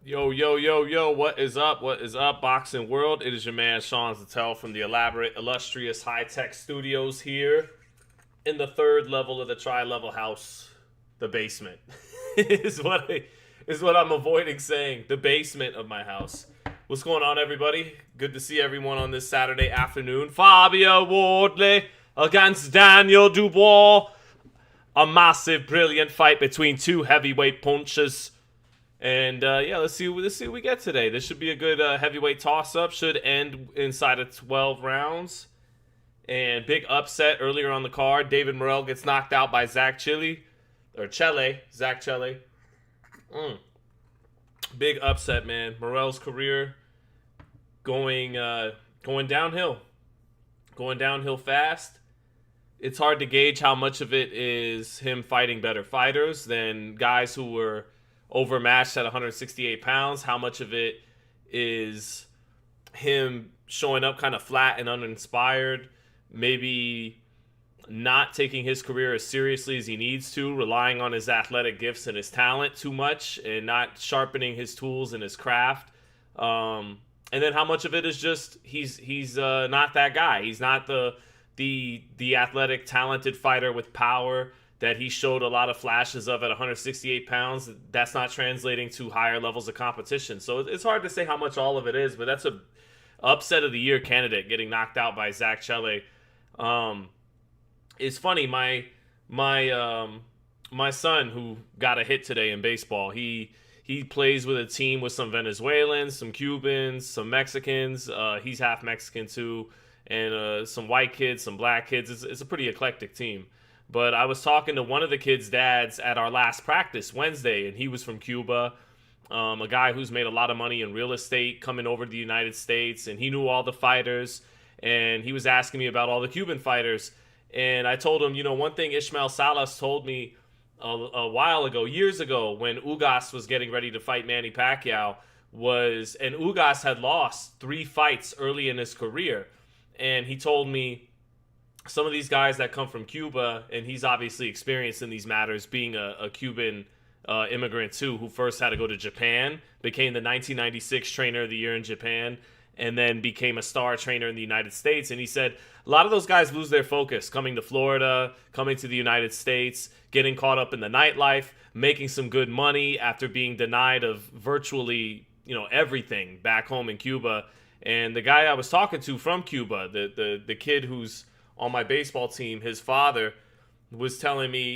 Yo, yo, yo, yo, what is up? What is up, boxing world? It is your man, Sean Zittel from the elaborate, illustrious, high-tech studios here in the third level of the tri-level house, the basement. is what I, is what I'm avoiding saying, the basement of my house. What's going on, everybody? Good to see everyone on this Saturday afternoon. Fabio Wardley against Daniel Dubois. A massive, brilliant fight between two heavyweight punchers. And let's see what we get today. This should be a good heavyweight toss-up. Should end inside of 12 rounds. And big upset earlier on the card. David Morell gets knocked out by Zach Chile. Zach Chile. Big upset, man. Morell's career going downhill. Going downhill fast. It's hard to gauge how much of it is him fighting better fighters than guys who were overmatched at 168 pounds. How much of it is him showing up kind of flat and uninspired, maybe not taking his career as seriously as he needs to, relying on his athletic gifts and his talent too much and not sharpening his tools and his craft. And then how much of it is just he's not that guy. He's not the athletic, talented fighter with power that he showed a lot of flashes of at 168 pounds. That's not translating to higher levels of competition. So it's hard to say how much all of it is, but that's a upset of the year candidate getting knocked out by Zach Chile. It's funny, my son who got a hit today in baseball, he plays with a team with some Venezuelans, some Cubans, some Mexicans. He's half Mexican too, and some white kids, some black kids. It's a pretty eclectic team. But I was talking to one of the kids' dads at our last practice Wednesday, and he was from Cuba, a guy who's made a lot of money in real estate coming over to the United States, and he knew all the fighters, and he was asking me about all the Cuban fighters. And I told him, one thing Ishmael Salas told me a while ago, years ago, when Ugas was getting ready to fight Manny Pacquiao, and Ugas had lost 3 fights early in his career, and he told me, some of these guys that come from Cuba, and he's obviously experienced in these matters, being a Cuban immigrant too, who first had to go to Japan, became the 1996 trainer of the year in Japan, and then became a star trainer in the United States. And he said a lot of those guys lose their focus, coming to Florida, coming to the United States, getting caught up in the nightlife, making some good money after being denied of virtually, everything back home in Cuba. And the guy I was talking to from Cuba, the kid who's on my baseball team, his father was telling me,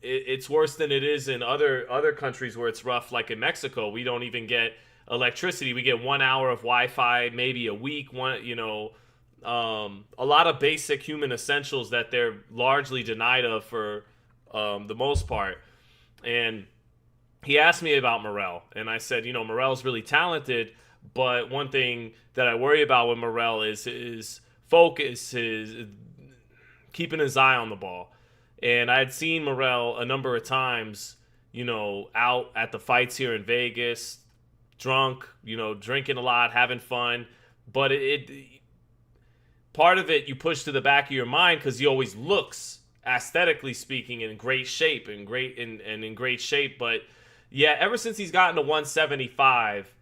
it's worse than it is in other countries where it's rough, like in Mexico. We don't even get electricity. We get 1 hour of Wi-Fi, maybe a week, a lot of basic human essentials that they're largely denied of for the most part. And he asked me about Morell, and I said, Morell's really talented, but one thing that I worry about with Morell is his focus, is keeping his eye on the ball. And I had seen Morell a number of times, out at the fights here in Vegas, drunk, drinking a lot, having fun. But it part of it you push to the back of your mind because he always looks, aesthetically speaking, in great shape and in great shape. But yeah, ever since he's gotten to 175,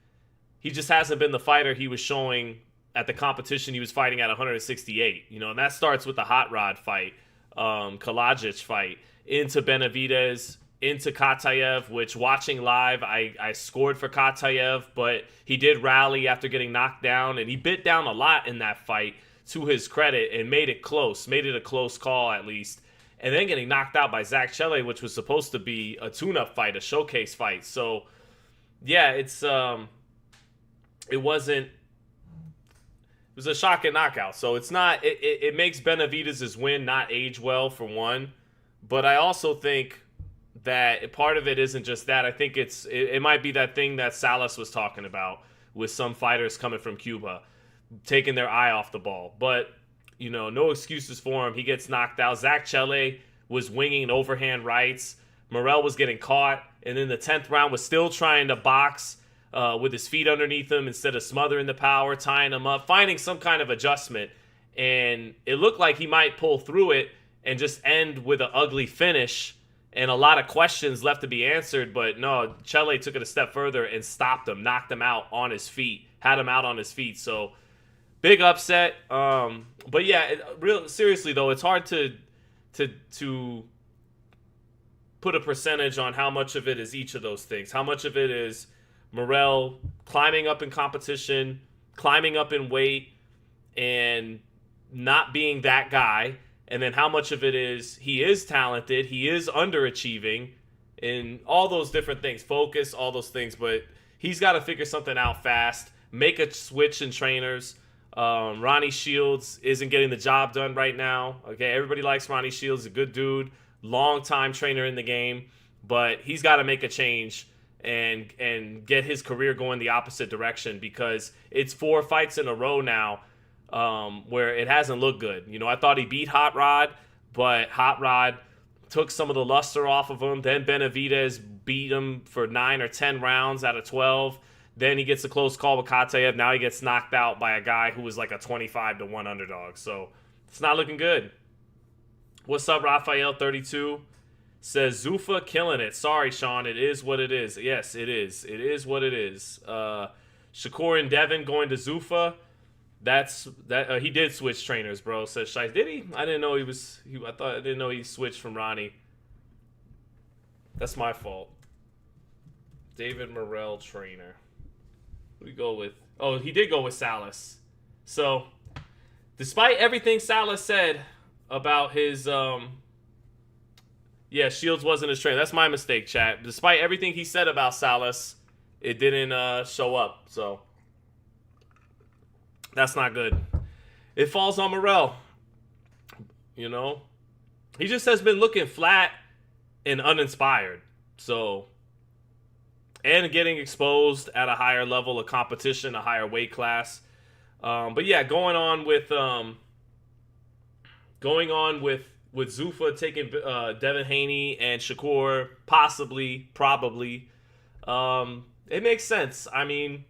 he just hasn't been the fighter he was showing at the competition he was fighting at 168, and that starts with the Hot Rod fight, Kalajic fight, into Benavidez, into Katayev, which watching live, I scored for Katayev, but he did rally after getting knocked down, and he bit down a lot in that fight, to his credit, and made it a close call at least, and then getting knocked out by Zach Chile, which was supposed to be a tune-up fight, a showcase fight. So, yeah, it was a shocking knockout. So it's not, it makes Benavidez' win not age well, for one. But I also think that part of it isn't just that. I think it might be that thing that Salas was talking about with some fighters coming from Cuba, taking their eye off the ball. But, no excuses for him. He gets knocked out. Zach Chile was winging overhand rights. Morell was getting caught. And in the 10th round was still trying to box with his feet underneath him instead of smothering the power, tying him up, finding some kind of adjustment. And it looked like he might pull through it and just end with an ugly finish and a lot of questions left to be answered. But no, Chele took it a step further and stopped him, knocked him out on his feet, had him out on his feet. So big upset. But yeah, real seriously though, it's hard to put a percentage on how much of it is each of those things. How much of it is Morell climbing up in competition, climbing up in weight, and not being that guy, and then how much of it is he is talented, he is underachieving, and all those different things, focus, all those things. But he's got to figure something out fast, make a switch in trainers. Ronnie Shields isn't getting the job done right now. Okay, everybody likes Ronnie Shields, a good dude, long-time trainer in the game, but he's got to make a change and get his career going the opposite direction, because it's 4 fights in a row now where it hasn't looked good. You know, I thought he beat Hot Rod, but Hot Rod took some of the luster off of him. Then Benavidez beat him for 9 or 10 rounds out of 12. Then he gets a close call with Kataev. Now he gets knocked out by a guy who was like a 25-1 underdog. So it's not looking good. What's up, Raphael32? Says Zuffa killing it. Sorry, Sean. It is what it is. Yes, it is. It is what it is. Shakur and Devin going to Zuffa. He did switch trainers, bro. Says Shice. Did he? I didn't know he was. I didn't know he switched from Ronnie. That's my fault. David Morell trainer. Who do we go with? Oh, he did go with Salas. So, despite everything Salas said about his, Shields wasn't his trainer. That's my mistake, chat. Despite everything he said about Salas, it didn't show up. So, that's not good. It falls on Morell. You know? He just has been looking flat and uninspired. So, and getting exposed at a higher level of competition, a higher weight class. But yeah, going on with Zuffa taking Devin Haney and Shakur, probably. It makes sense. I mean,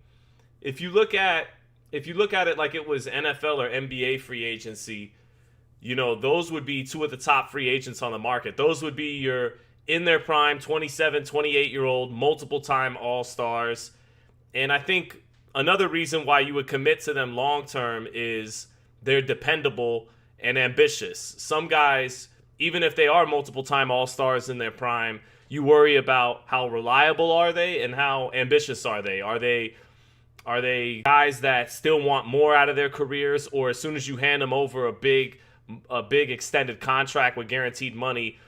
if you look at it like it was NFL or NBA free agency, you know, those would be 2 of the top free agents on the market. Those would be your in their prime, 27, 28-year-old, multiple-time All-Stars. And I think another reason why you would commit to them long-term is they're dependable and ambitious. Some guys, even if they are multiple-time All-Stars in their prime, you worry about how reliable are they and how ambitious are they. Are they guys that still want more out of their careers, or as soon as you hand them over a big extended contract with guaranteed money,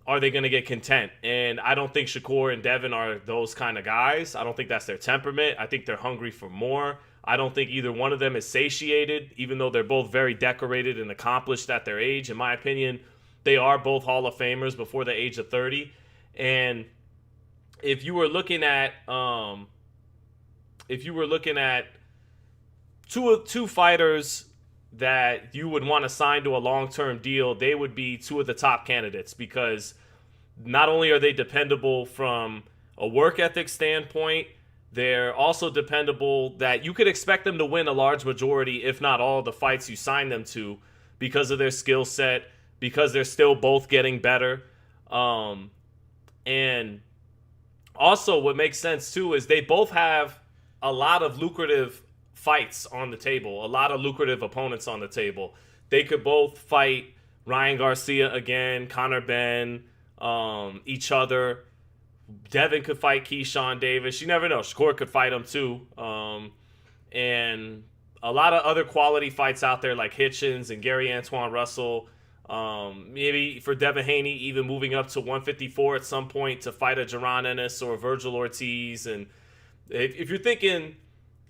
are they going to get content? And I don't think Shakur and Devin are those kind of guys. I don't think that's their temperament. I think they're hungry for more. I don't think either one of them is satiated, even though they're both very decorated and accomplished at their age. In my opinion, they are both Hall of Famers before the age of 30. And if you were looking at two fighters that you would want to sign to a long-term deal, they would be 2 of the top candidates, because not only are they dependable from a work ethic standpoint, they're also dependable that you could expect them to win a large majority, if not all, the fights you sign them to, because of their skill set, because they're still both getting better. And also what makes sense too is they both have a lot of lucrative fights on the table, a lot of lucrative opponents on the table. They could both fight Ryan Garcia again, Conor Benn, each other. Devin could fight Keyshawn Davis. You never know. Shakur could fight him too. And a lot of other quality fights out there like Hitchens and Gary Antoine Russell. Maybe for Devin Haney, even moving up to 154 at some point to fight a Jaron Ennis or a Virgil Ortiz. And if you're thinking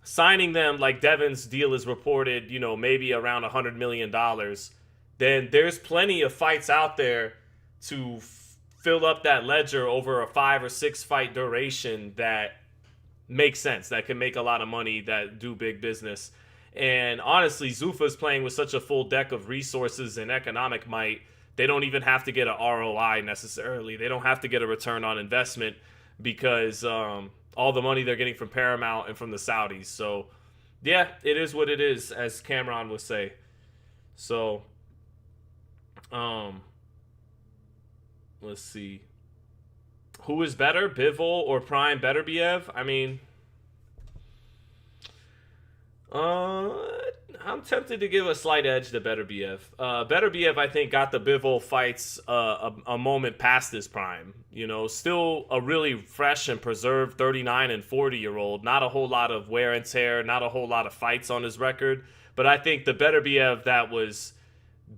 signing them like Devin's deal is reported, you know, maybe around $100 million, then there's plenty of fights out there to fill up that ledger over a 5 or 6 fight duration that make sense, that can make a lot of money, that do big business. And honestly, Zuffa's playing with such a full deck of resources and economic might, they don't even have to get an ROI necessarily. They don't have to get a return on investment, because all the money they're getting from Paramount and from the Saudis. So, yeah, it is what it is, as Cameron would say. So, let's see. Who is better, Bivol or Prime Beterbiev? I mean, uh, I'm tempted to give a slight edge to Beterbiev. Beterbiev, I think, got the Bivol fights a moment past his prime. You know, still a really fresh and preserved 39 and 40-year-old. Not a whole lot of wear and tear, not a whole lot of fights on his record. But I think the Beterbiev that was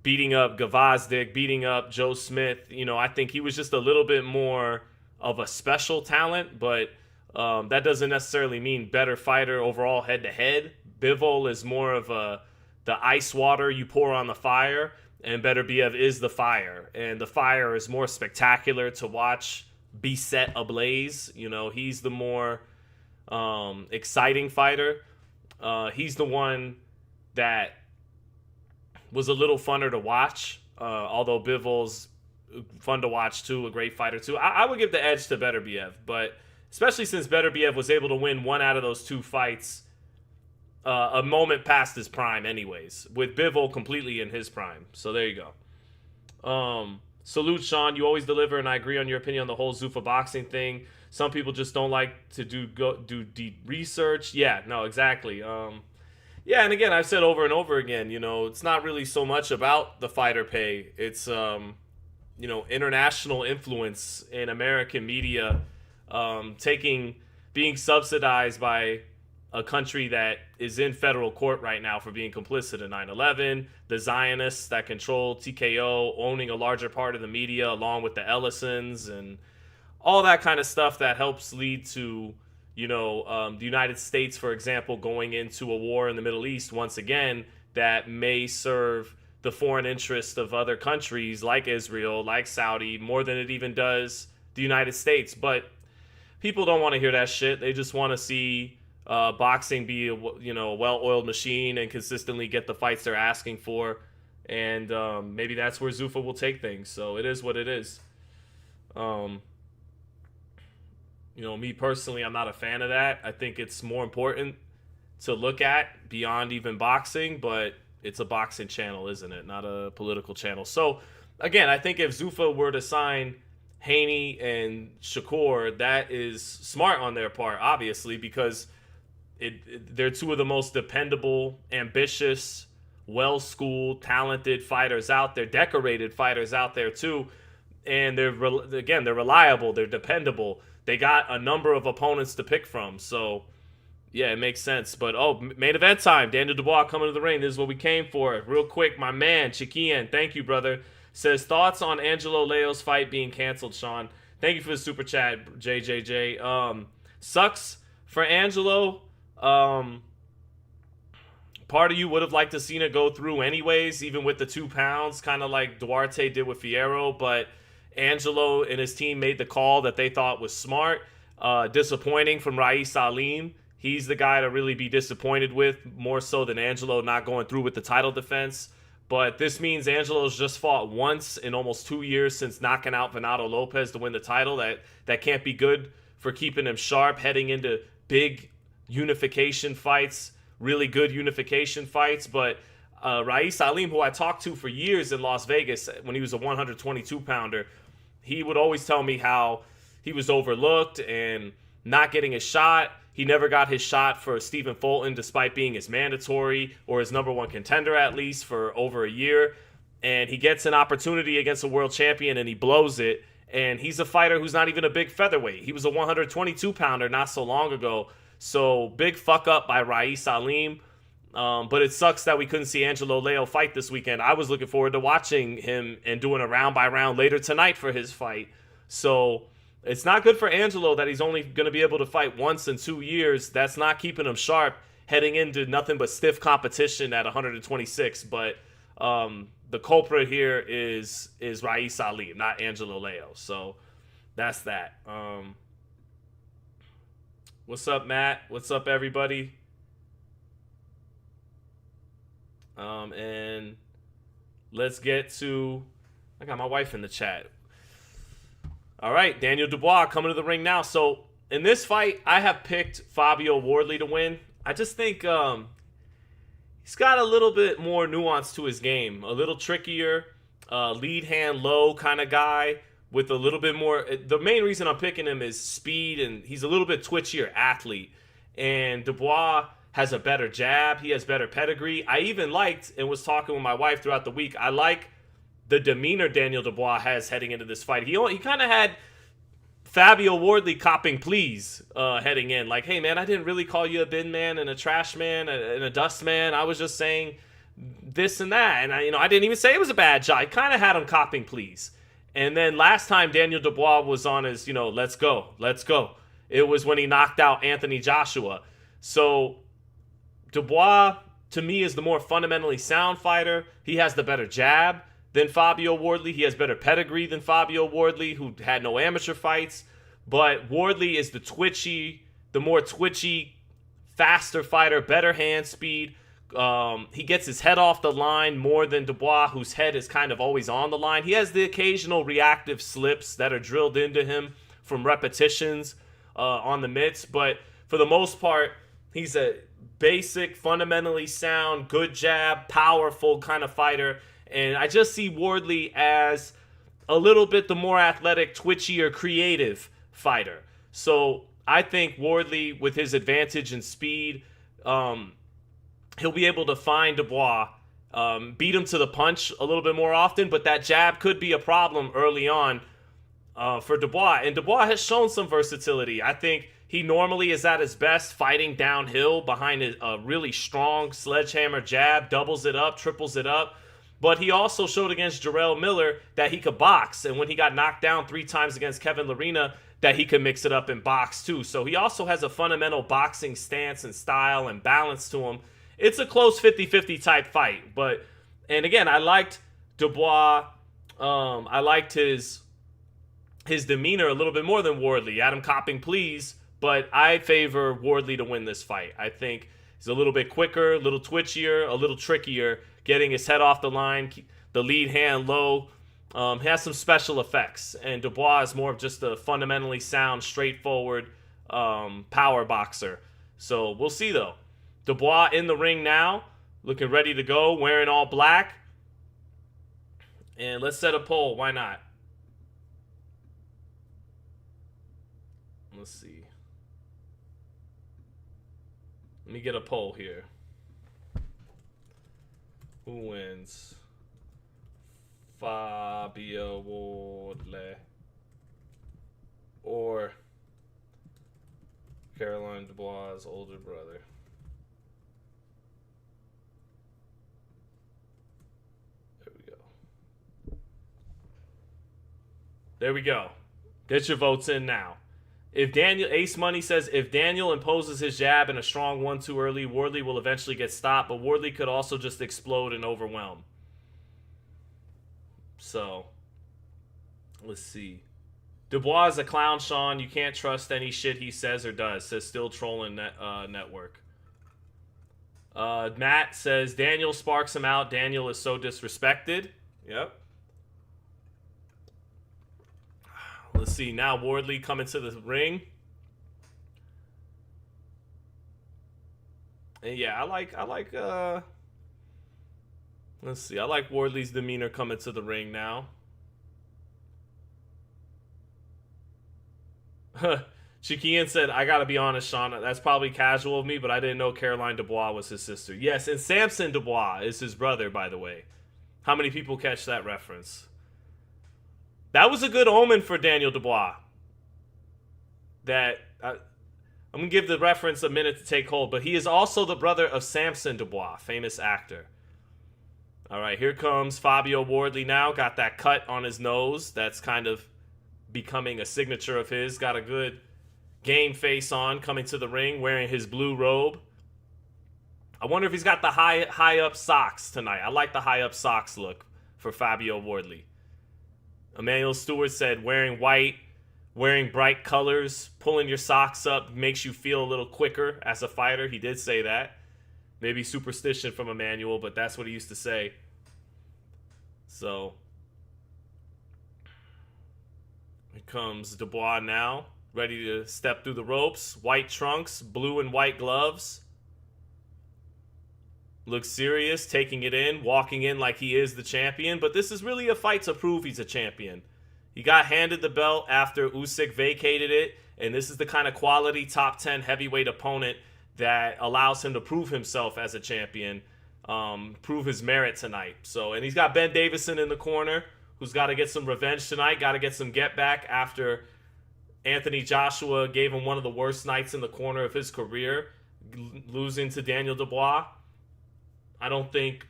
beating up Gvozdyk, beating up Joe Smith, you know, I think he was just a little bit more of a special talent, but that doesn't necessarily mean better fighter overall head to head. Bivol is more of the ice water you pour on the fire, and Beterbiev is the fire, and the fire is more spectacular to watch be set ablaze. You know, he's the more exciting fighter. He's the one that was a little funner to watch, although Bivol's fun to watch too, a great fighter too. I would give the edge to Beterbiev, but especially since Beterbiev was able to win one out of those two fights a moment past his prime anyways, with Bivol completely in his prime. So there you go. Salute, Sean. You always deliver, and I agree on your opinion on the whole Zuffa boxing thing. Some people just don't like to do deep research. Yeah, no, exactly. Yeah, and again, I've said over and over again, you know, it's not really so much about the fighter pay. It's, you know, international influence in American media, being subsidized by a country that is in federal court right now for being complicit in 9/11, the Zionists that control TKO, owning a larger part of the media along with the Ellisons and all that kind of stuff that helps lead to, you know, the United States, for example, going into a war in the Middle East once again that may serve the foreign interests of other countries like Israel, like Saudi, more than it even does the United States. But people don't want to hear that shit. They just want to see boxing be a, you know, a well-oiled machine and consistently get the fights they're asking for. And maybe that's where Zuffa will take things. So it is what it is. You know, me personally, I'm not a fan of that. I think it's more important to look at beyond even boxing, but it's a boxing channel, isn't it? Not a political channel. So, again, I think if Zuffa were to sign Haney and Shakur, that is smart on their part, obviously, because they're two of the most dependable, ambitious, well-schooled, talented fighters out there, decorated fighters out there, too. And they're reliable, they're dependable. They got a number of opponents to pick from, so yeah, it makes sense. But main event time. Daniel Dubois coming to the ring. This is what we came for. Real quick, my man Chiquian, thank you, brother. Says thoughts on Angelo Leo's fight being canceled. Sean, thank you for the super chat, JJJ. Sucks for Angelo. Part of you would have liked to seen it go through anyways, even with the 2 pounds, kind of like Duarte did with Fierro, but Angelo and his team made the call that they thought was smart. Disappointing from Rais Salim. He's the guy to really be disappointed with, more so than Angelo not going through with the title defense. But this means Angelo's just fought once in almost 2 years since knocking out Venado Lopez to win the title. That can't be good for keeping him sharp heading into big unification fights, really good unification fights. But Rais Salim, who I talked to for years in Las Vegas when he was a 122-pounder, he would always tell me how he was overlooked and not getting a shot. He never got his shot for Stephen Fulton despite being his mandatory or his number one contender at least for over a year. And he gets an opportunity against a world champion and he blows it. And he's a fighter who's not even a big featherweight. He was a 122-pounder not so long ago. So big fuck up by Rais Salim. But it sucks that we couldn't see Angelo Leo fight this weekend. I was looking forward to watching him and doing a round by round later tonight for his fight. So it's not good for Angelo that he's only going to be able to fight once in 2 years. That's not keeping him sharp heading into nothing but stiff competition at 126. But the culprit here is Rais Salim, not Angelo Leo. So that's that. What's up, Matt? What's up, everybody? And let's get to... I got my wife in the chat. All right, Daniel Dubois coming to the ring now. So in this fight, I have picked Fabio Wardley to win. I just think he's got a little bit more nuance to his game. A little trickier, lead hand low kind of guy with a little bit more. The main reason I'm picking him is speed, and he's a little bit twitchier athlete. And Dubois has a better jab. He has better pedigree. I even liked and was talking with my wife throughout the week. I like the demeanor Daniel Dubois has heading into this fight. He kind of had Fabio Wardley copping pleas heading in. Like, hey, man, I didn't really call you a bin man and a trash man and a dust man. I was just saying this and that. And I didn't even say it was a bad shot. I kind of had him copping pleas. And then last time Daniel Dubois was on his, let's go. It was when he knocked out Anthony Joshua. So Dubois, to me, is the more fundamentally sound fighter. He has the better jab than Fabio Wardley. He has better pedigree than Fabio Wardley, who had no amateur fights. But Wardley is the more twitchy, faster fighter, better hand speed. He gets his head off the line more than Dubois, whose head is kind of always on the line. He has the occasional reactive slips that are drilled into him from repetitions on the mitts. But for the most part, he's a basic, fundamentally sound, good jab, powerful kind of fighter. And I just see Wardley as a little bit the more athletic, twitchier, creative fighter. So I think Wardley, with his advantage in speed, he'll be able to find Dubois, beat him to the punch a little bit more often, but that jab could be a problem early on for Dubois. And Dubois has shown some versatility. I think he normally is at his best fighting downhill behind a really strong sledgehammer jab, doubles it up, triples it up. But he also showed against Jarrell Miller that he could box. And when he got knocked down 3 times against Kevin Lerena, that he could mix it up and box too. So he also has a fundamental boxing stance and style and balance to him. It's a close 50-50 type fight. And again, I liked Dubois. I liked his demeanor a little bit more than Wardley. Had him copping pleas, but I favor Wardley to win this fight. I think he's a little bit quicker, a little twitchier, a little trickier, getting his head off the line, the lead hand low. He has some special effects. And Dubois is more of just a fundamentally sound, straightforward power boxer. So we'll see, though. Dubois in the ring now, looking ready to go, wearing all black. And let's set a poll. Why not? Let's see. Let me get a poll here. Who wins? Fabio Wardley or Caroline Dubois' older brother? There we go. Get your votes in now. Ace Money says, if Daniel imposes his jab in a strong 1-2 early, Wardley will eventually get stopped, but Wardley could also just explode and overwhelm. So, let's see. Dubois is a clown, Sean. You can't trust any shit he says or does, says Still Trolling Network. Matt says, Daniel sparks him out. Daniel is so disrespected. Yep. Let's see, now Wardley coming to the ring. And yeah, I like let's see, I like Wardley's demeanor coming to the ring now. Chiquian said, I gotta be honest, Sean, that's probably casual of me, but I didn't know Caroline Dubois was his sister. Yes, and Samson Dubois is his brother, by the way. How many people catch that reference? That was a good omen for Daniel Dubois. I'm going to give the reference a minute to take hold, but he is also the brother of Samson Dubois, famous actor. All right, here comes Fabio Wardley now. Got that cut on his nose. That's kind of becoming a signature of his. Got a good game face on, coming to the ring, wearing his blue robe. I wonder if he's got the high-up socks tonight. I like the high-up socks look for Fabio Wardley. Emmanuel Stewart said, wearing white, wearing bright colors, pulling your socks up makes you feel a little quicker as a fighter. He did say that. Maybe superstition from Emmanuel, but that's what he used to say. So, here comes Dubois now, ready to step through the ropes. White trunks, blue and white gloves. Looks serious, taking it in, walking in like he is the champion. But this is really a fight to prove he's a champion. He got handed the belt after Usyk vacated it, and this is the kind of quality top 10 heavyweight opponent that allows him to prove himself as a champion, prove his merit tonight. So, and he's got Ben Davison in the corner, who's got to get some revenge tonight, got to get some get back after Anthony Joshua gave him one of the worst nights in the corner of his career, losing to Daniel Dubois. I don't think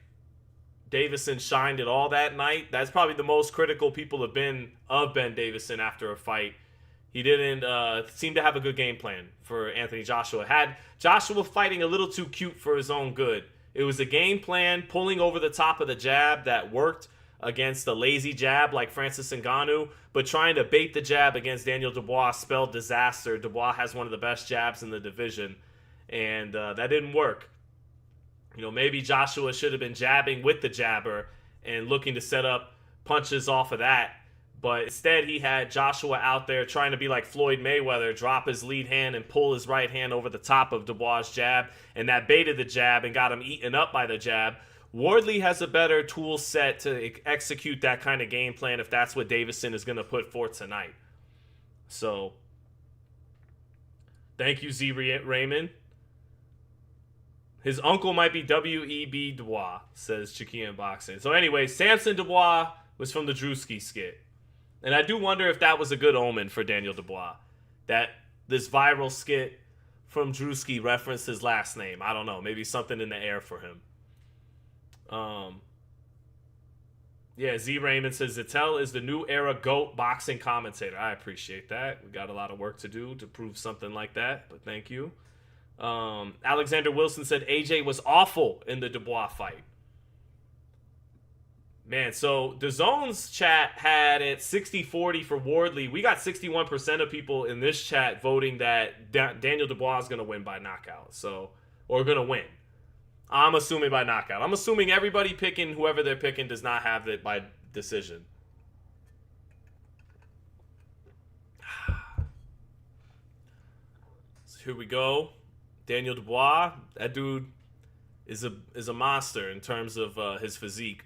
Davison shined at all that night. That's probably the most critical people have been of Ben Davison after a fight. He didn't seem to have a good game plan for Anthony Joshua. Had Joshua fighting a little too cute for his own good. It was a game plan, pulling over the top of the jab that worked against the lazy jab like Francis Ngannou, but trying to bait the jab against Daniel Dubois spelled disaster. Dubois has one of the best jabs in the division, and that didn't work. You know, maybe Joshua should have been jabbing with the jabber and looking to set up punches off of that. But instead, he had Joshua out there trying to be like Floyd Mayweather, drop his lead hand and pull his right hand over the top of Dubois' jab. And that baited the jab and got him eaten up by the jab. Wardley has a better tool set to execute that kind of game plan if that's what Davison is going to put forth tonight. So, thank you, Z. Raymond. His uncle might be W.E.B. Dubois, says Chiquian Boxing. So anyway, Samson Dubois was from the Drewski skit. And I do wonder if that was a good omen for Daniel Dubois. That this viral skit from Drewski referenced his last name. I don't know. Maybe something in the air for him. Yeah, Z. Raymond says, Zittel is the new era GOAT boxing commentator. I appreciate that. We got a lot of work to do to prove something like that, but thank you. Alexander Wilson said AJ was awful in the Dubois fight. Man, so DAZN's chat had it 60-40 for Wardley. We got 61% of people in this chat voting that Daniel Dubois is going to win by knockout. So, or going to win. I'm assuming by knockout. I'm assuming everybody picking whoever they're picking does not have it by decision. So here we go. Daniel Dubois, that dude is a monster in terms of his physique.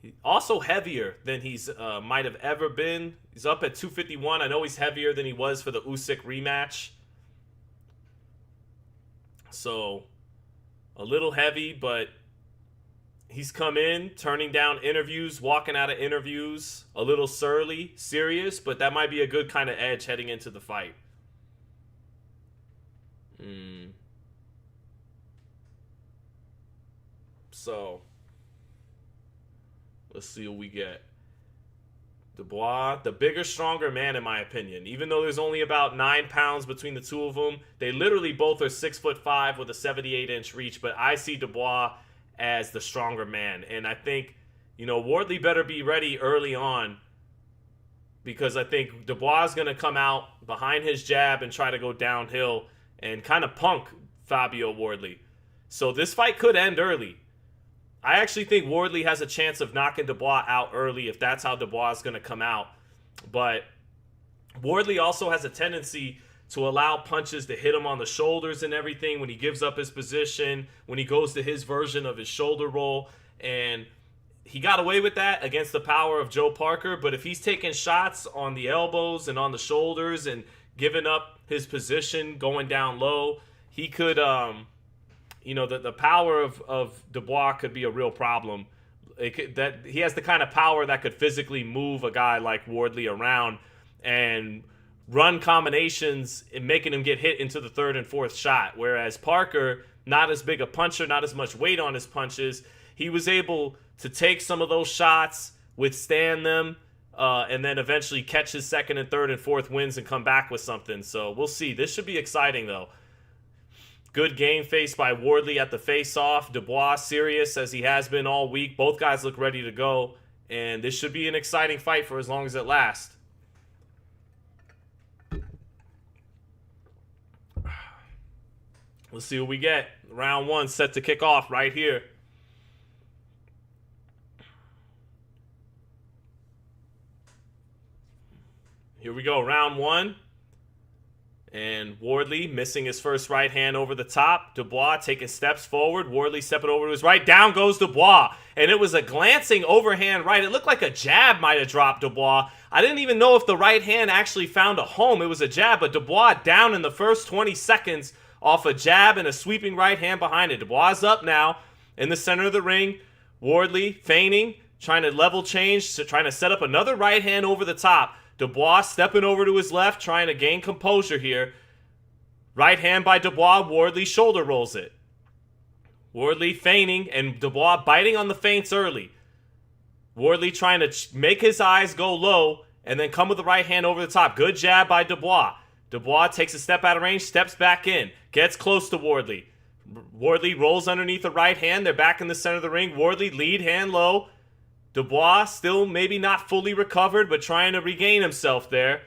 He's also heavier than he's might have ever been. He's up at 251. I know he's heavier than he was for the Usyk rematch. So, a little heavy, but he's come in, turning down interviews, walking out of interviews, a little surly, serious, but that might be a good kind of edge heading into the fight. So, let's see what we get. Dubois, the bigger, stronger man, in my opinion. Even though there's only about 9 pounds between the two of them, they literally both are 6'5" with a 78-inch reach. But I see Dubois as the stronger man, and I think, you know, Wardley better be ready early on, because I think Dubois is going to come out behind his jab and try to go downhill and kind of punk Fabio Wardley. So this fight could end early. I actually think Wardley has a chance of knocking Dubois out early if that's how Dubois is going to come out. But Wardley also has a tendency to allow punches to hit him on the shoulders and everything when he gives up his position, when he goes to his version of his shoulder roll. And he got away with that against the power of Joe Parker. But if he's taking shots on the elbows and on the shoulders and giving up his position, going down low, he could... you know, the power of Dubois could be a real problem. That he has the kind of power that could physically move a guy like Wardley around and run combinations and making him get hit into the third and fourth shot. Whereas Parker, not as big a puncher, not as much weight on his punches, he was able to take some of those shots, withstand them, and then eventually catch his second and third and fourth wins and come back with something. So we'll see. This should be exciting, though. Good game face by Wardley at the face-off. Dubois serious as he has been all week. Both guys look ready to go. And this should be an exciting fight for as long as it lasts. Let's see what we get. Round one set to kick off right here. Here we go, round one. And Wardley missing his first right hand over the top. Dubois taking steps forward. Wardley stepping over to his right. Down goes Dubois. And it was a glancing overhand right. It looked like a jab might have dropped Dubois. I didn't even know if the right hand actually found a home. It was a jab, but Dubois down in the first 20 seconds off a jab and a sweeping right hand behind it. Dubois is up now in the center of the ring. Wardley feigning, trying to level change, trying to set up another right hand over the top. Dubois stepping over to his left, trying to gain composure here. Right hand by Dubois. Wardley shoulder rolls it. Wardley feigning, and Dubois biting on the feints early. Wardley trying to make his eyes go low, and then come with the right hand over the top. Good jab by Dubois. Dubois takes a step out of range, steps back in, gets close to Wardley. Wardley rolls underneath the right hand. They're back in the center of the ring. Wardley lead hand low. Dubois still maybe not fully recovered, but trying to regain himself there.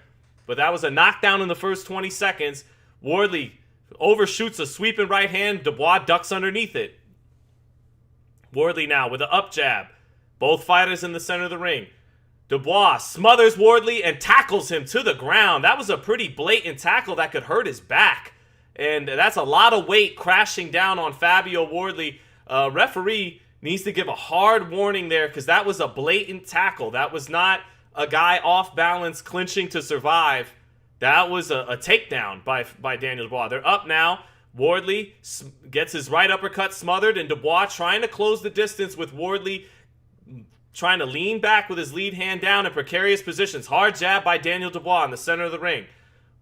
But that was a knockdown in the first 20 seconds. Wardley overshoots a sweeping right hand. Dubois ducks underneath it. Wardley now with an up jab. Both fighters in the center of the ring. Dubois smothers Wardley and tackles him to the ground. That was a pretty blatant tackle that could hurt his back. And that's a lot of weight crashing down on Fabio Wardley. Referee needs to give a hard warning there because that was a blatant tackle. That was not a guy off balance clinching to survive. That was a takedown by Daniel Dubois. They're up now. Wardley gets his right uppercut smothered, and Dubois trying to close the distance with Wardley trying to lean back with his lead hand down in precarious positions. Hard jab by Daniel Dubois in the center of the ring.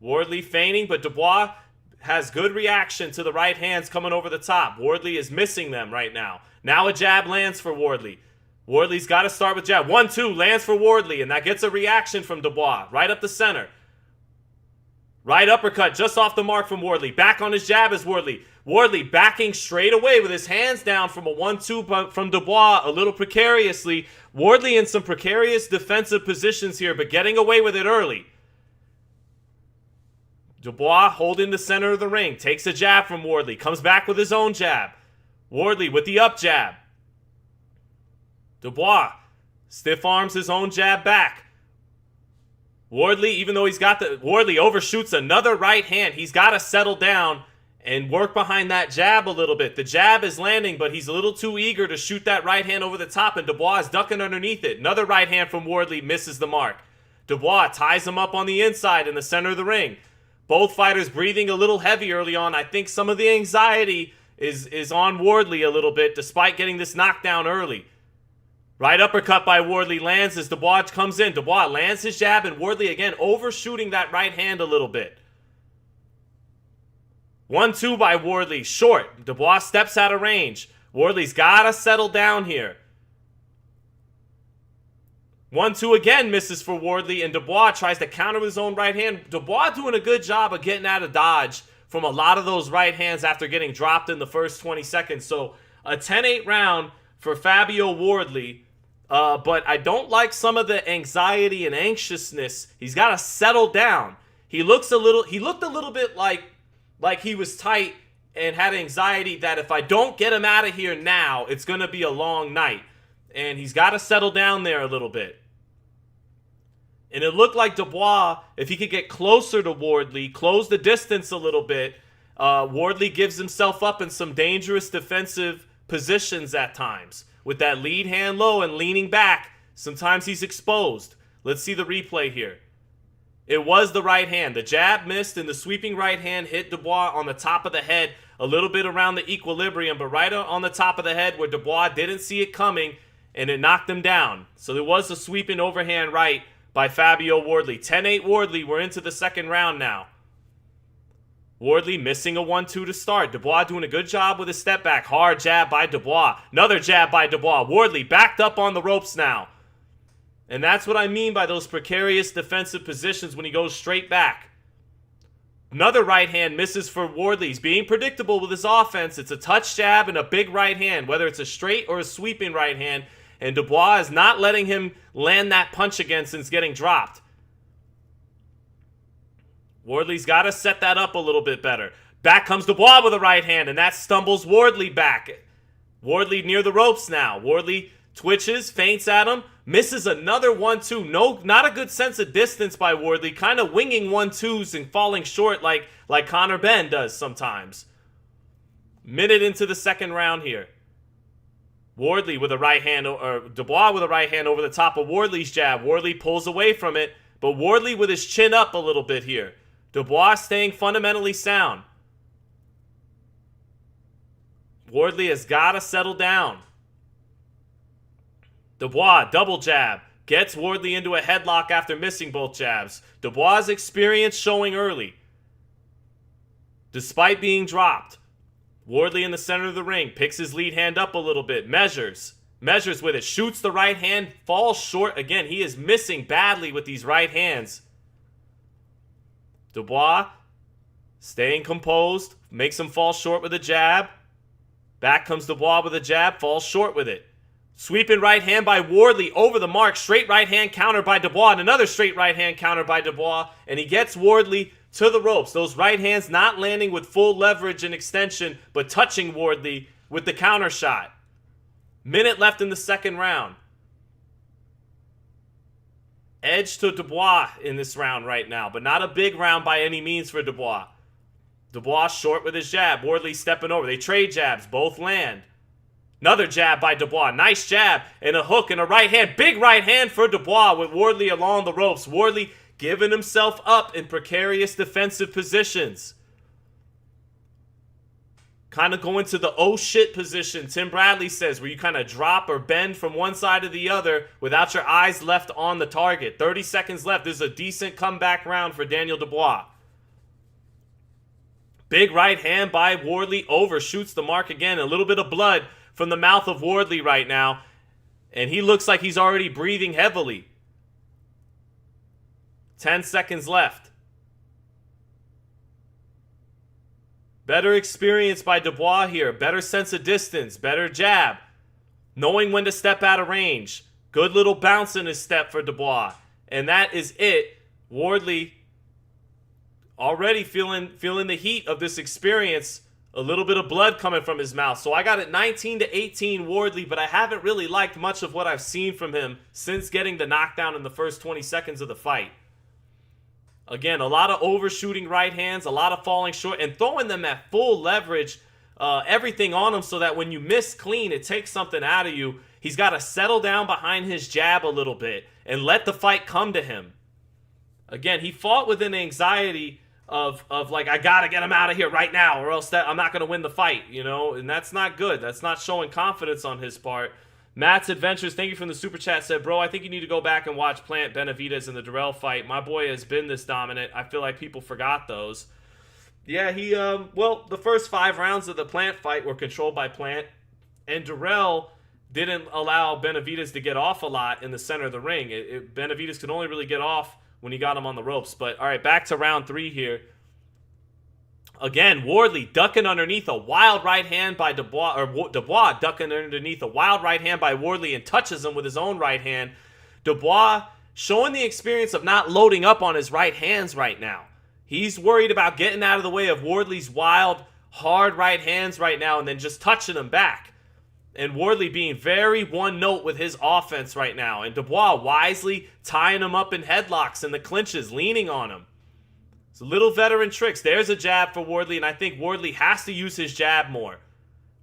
Wardley feigning, but Dubois has good reaction to the right hands coming over the top. Wardley is missing them right now. Now a jab lands for Wardley. Wardley's got to start with jab. 1-2 lands for Wardley, and that gets a reaction from Dubois. Right up the center. Right uppercut just off the mark from Wardley. Back on his jab is Wardley. Wardley backing straight away with his hands down from a 1-2 from Dubois a little precariously. Wardley in some precarious defensive positions here, but getting away with it early. Dubois holding the center of the ring. Takes a jab from Wardley. Comes back with his own jab. Wardley with the up jab. Dubois stiff arms his own jab back. Wardley, even though Wardley overshoots another right hand. He's got to settle down and work behind that jab a little bit. The jab is landing, but he's a little too eager to shoot that right hand over the top, and Dubois is ducking underneath it. Another right hand from Wardley misses the mark. Dubois ties him up on the inside in the center of the ring. Both fighters breathing a little heavy early on. I think some of the anxiety is on Wardley a little bit, despite getting this knockdown early. Right uppercut by Wardley lands as Dubois comes in. Dubois lands his jab, and Wardley again overshooting that right hand a little bit. 1-2 by Wardley, short. Dubois steps out of range. Wardley's got to settle down here. 1-2 again misses for Wardley, and Dubois tries to counter with his own right hand. Dubois doing a good job of getting out of dodge from a lot of those right hands after getting dropped in the first 20 seconds. So a 10-8 round for Fabio Wardley. But I don't like some of the anxiety and anxiousness. He's got to settle down. He looked a little bit like he was tight and had anxiety that if I don't get him out of here now, it's going to be a long night. And he's got to settle down there a little bit. And it looked like Dubois, if he could get closer to Wardley, close the distance a little bit, Wardley gives himself up in some dangerous defensive positions at times. With that lead hand low and leaning back, sometimes he's exposed. Let's see the replay here. It was the right hand. The jab missed, and the sweeping right hand hit Dubois on the top of the head, a little bit around the equilibrium, but right on the top of the head where Dubois didn't see it coming, and it knocked him down. So there was a sweeping overhand right by Fabio Wardley. 10-8 Wardley. We're into the second round now. Wardley missing a 1-2 to start. Dubois doing a good job with his step back. Hard jab by Dubois. Another jab by Dubois. Wardley backed up on the ropes now. And that's what I mean by those precarious defensive positions when he goes straight back. Another right hand misses for Wardley. He's being predictable with his offense. It's a touch jab and a big right hand, whether it's a straight or a sweeping right hand. And Dubois is not letting him land that punch again since getting dropped. Wardley's got to set that up a little bit better. Back comes Dubois with a right hand, and that stumbles Wardley back. Wardley near the ropes now. Wardley twitches, feints at him, misses another 1-2. No, not a good sense of distance by Wardley, kind of winging 1-2s and falling short like Conor Benn does sometimes. Minute into the second round here. Wardley with a right hand, or Dubois with a right hand over the top of Wardley's jab. Wardley pulls away from it, but Wardley with his chin up a little bit here. Dubois staying fundamentally sound. Wardley has got to settle down. Dubois, double jab. Gets Wardley into a headlock after missing both jabs. Dubois' experience showing early. Despite being dropped. Wardley in the center of the ring. Picks his lead hand up a little bit. Measures with it. Shoots the right hand. Falls short. Again, he is missing badly with these right hands. Dubois staying composed. Makes him fall short with a jab. Back comes Dubois with a jab. Falls short with it. Sweeping right hand by Wardley over the mark. Straight right hand counter by Dubois. And another straight right hand counter by Dubois. And he gets Wardley to the ropes. Those right hands not landing with full leverage and extension, but touching Wardley with the counter shot. Minute left in the second round. Edge to Dubois in this round right now, but not a big round by any means for Dubois. Dubois short with his jab. Wardley stepping over. They trade jabs. Both land. Another jab by Dubois. Nice jab and a hook and a right hand. Big right hand for Dubois with Wardley along the ropes. Wardley giving himself up in precarious defensive positions. Kind of going to the oh shit position, Tim Bradley says, where you kind of drop or bend from one side to the other without your eyes left on the target. 30 seconds left. This is a decent comeback round for Daniel Dubois. Big right hand by Wardley. Overshoots the mark again. A little bit of blood from the mouth of Wardley right now. And he looks like he's already breathing heavily. 10 seconds left. Better experience by Dubois here. Better sense of distance. Better jab. Knowing when to step out of range. Good little bounce in his step for Dubois. And that is it. Wardley already feeling the heat of this experience. A little bit of blood coming from his mouth. So I got it 19-18 Wardley, but I haven't really liked much of what I've seen from him since getting the knockdown in the first 20 seconds of the fight. Again, a lot of overshooting right hands, a lot of falling short, and throwing them at full leverage, everything on him so that when you miss clean, it takes something out of you. He's got to settle down behind his jab a little bit and let the fight come to him. Again, he fought with an anxiety of like, I got to get him out of here right now or else I'm not going to win the fight, you know, and that's not good. That's not showing confidence on his part. Matt's Adventures, thank you from the super chat, said, bro, I think you need to go back and watch Plant Benavidez in the Durrell fight. My boy has been this dominant. I feel like people forgot those. Yeah, he, well, the first 5 rounds of the Plant fight were controlled by Plant, and Durrell didn't allow Benavidez to get off a lot in the center of the ring. Benavidez could only really get off when he got him on the ropes. But, all right, back to round 3 here. Again, Wardley ducking underneath a wild right hand by Dubois, or Dubois ducking underneath a wild right hand by Wardley and touches him with his own right hand. Dubois showing the experience of not loading up on his right hands right now. He's worried about getting out of the way of Wardley's wild, hard right hands right now and then just touching them back. And Wardley being very one note with his offense right now. And Dubois wisely tying him up in headlocks and the clinches, leaning on him. So little veteran tricks. There's a jab for Wardley, and I think Wardley has to use his jab more.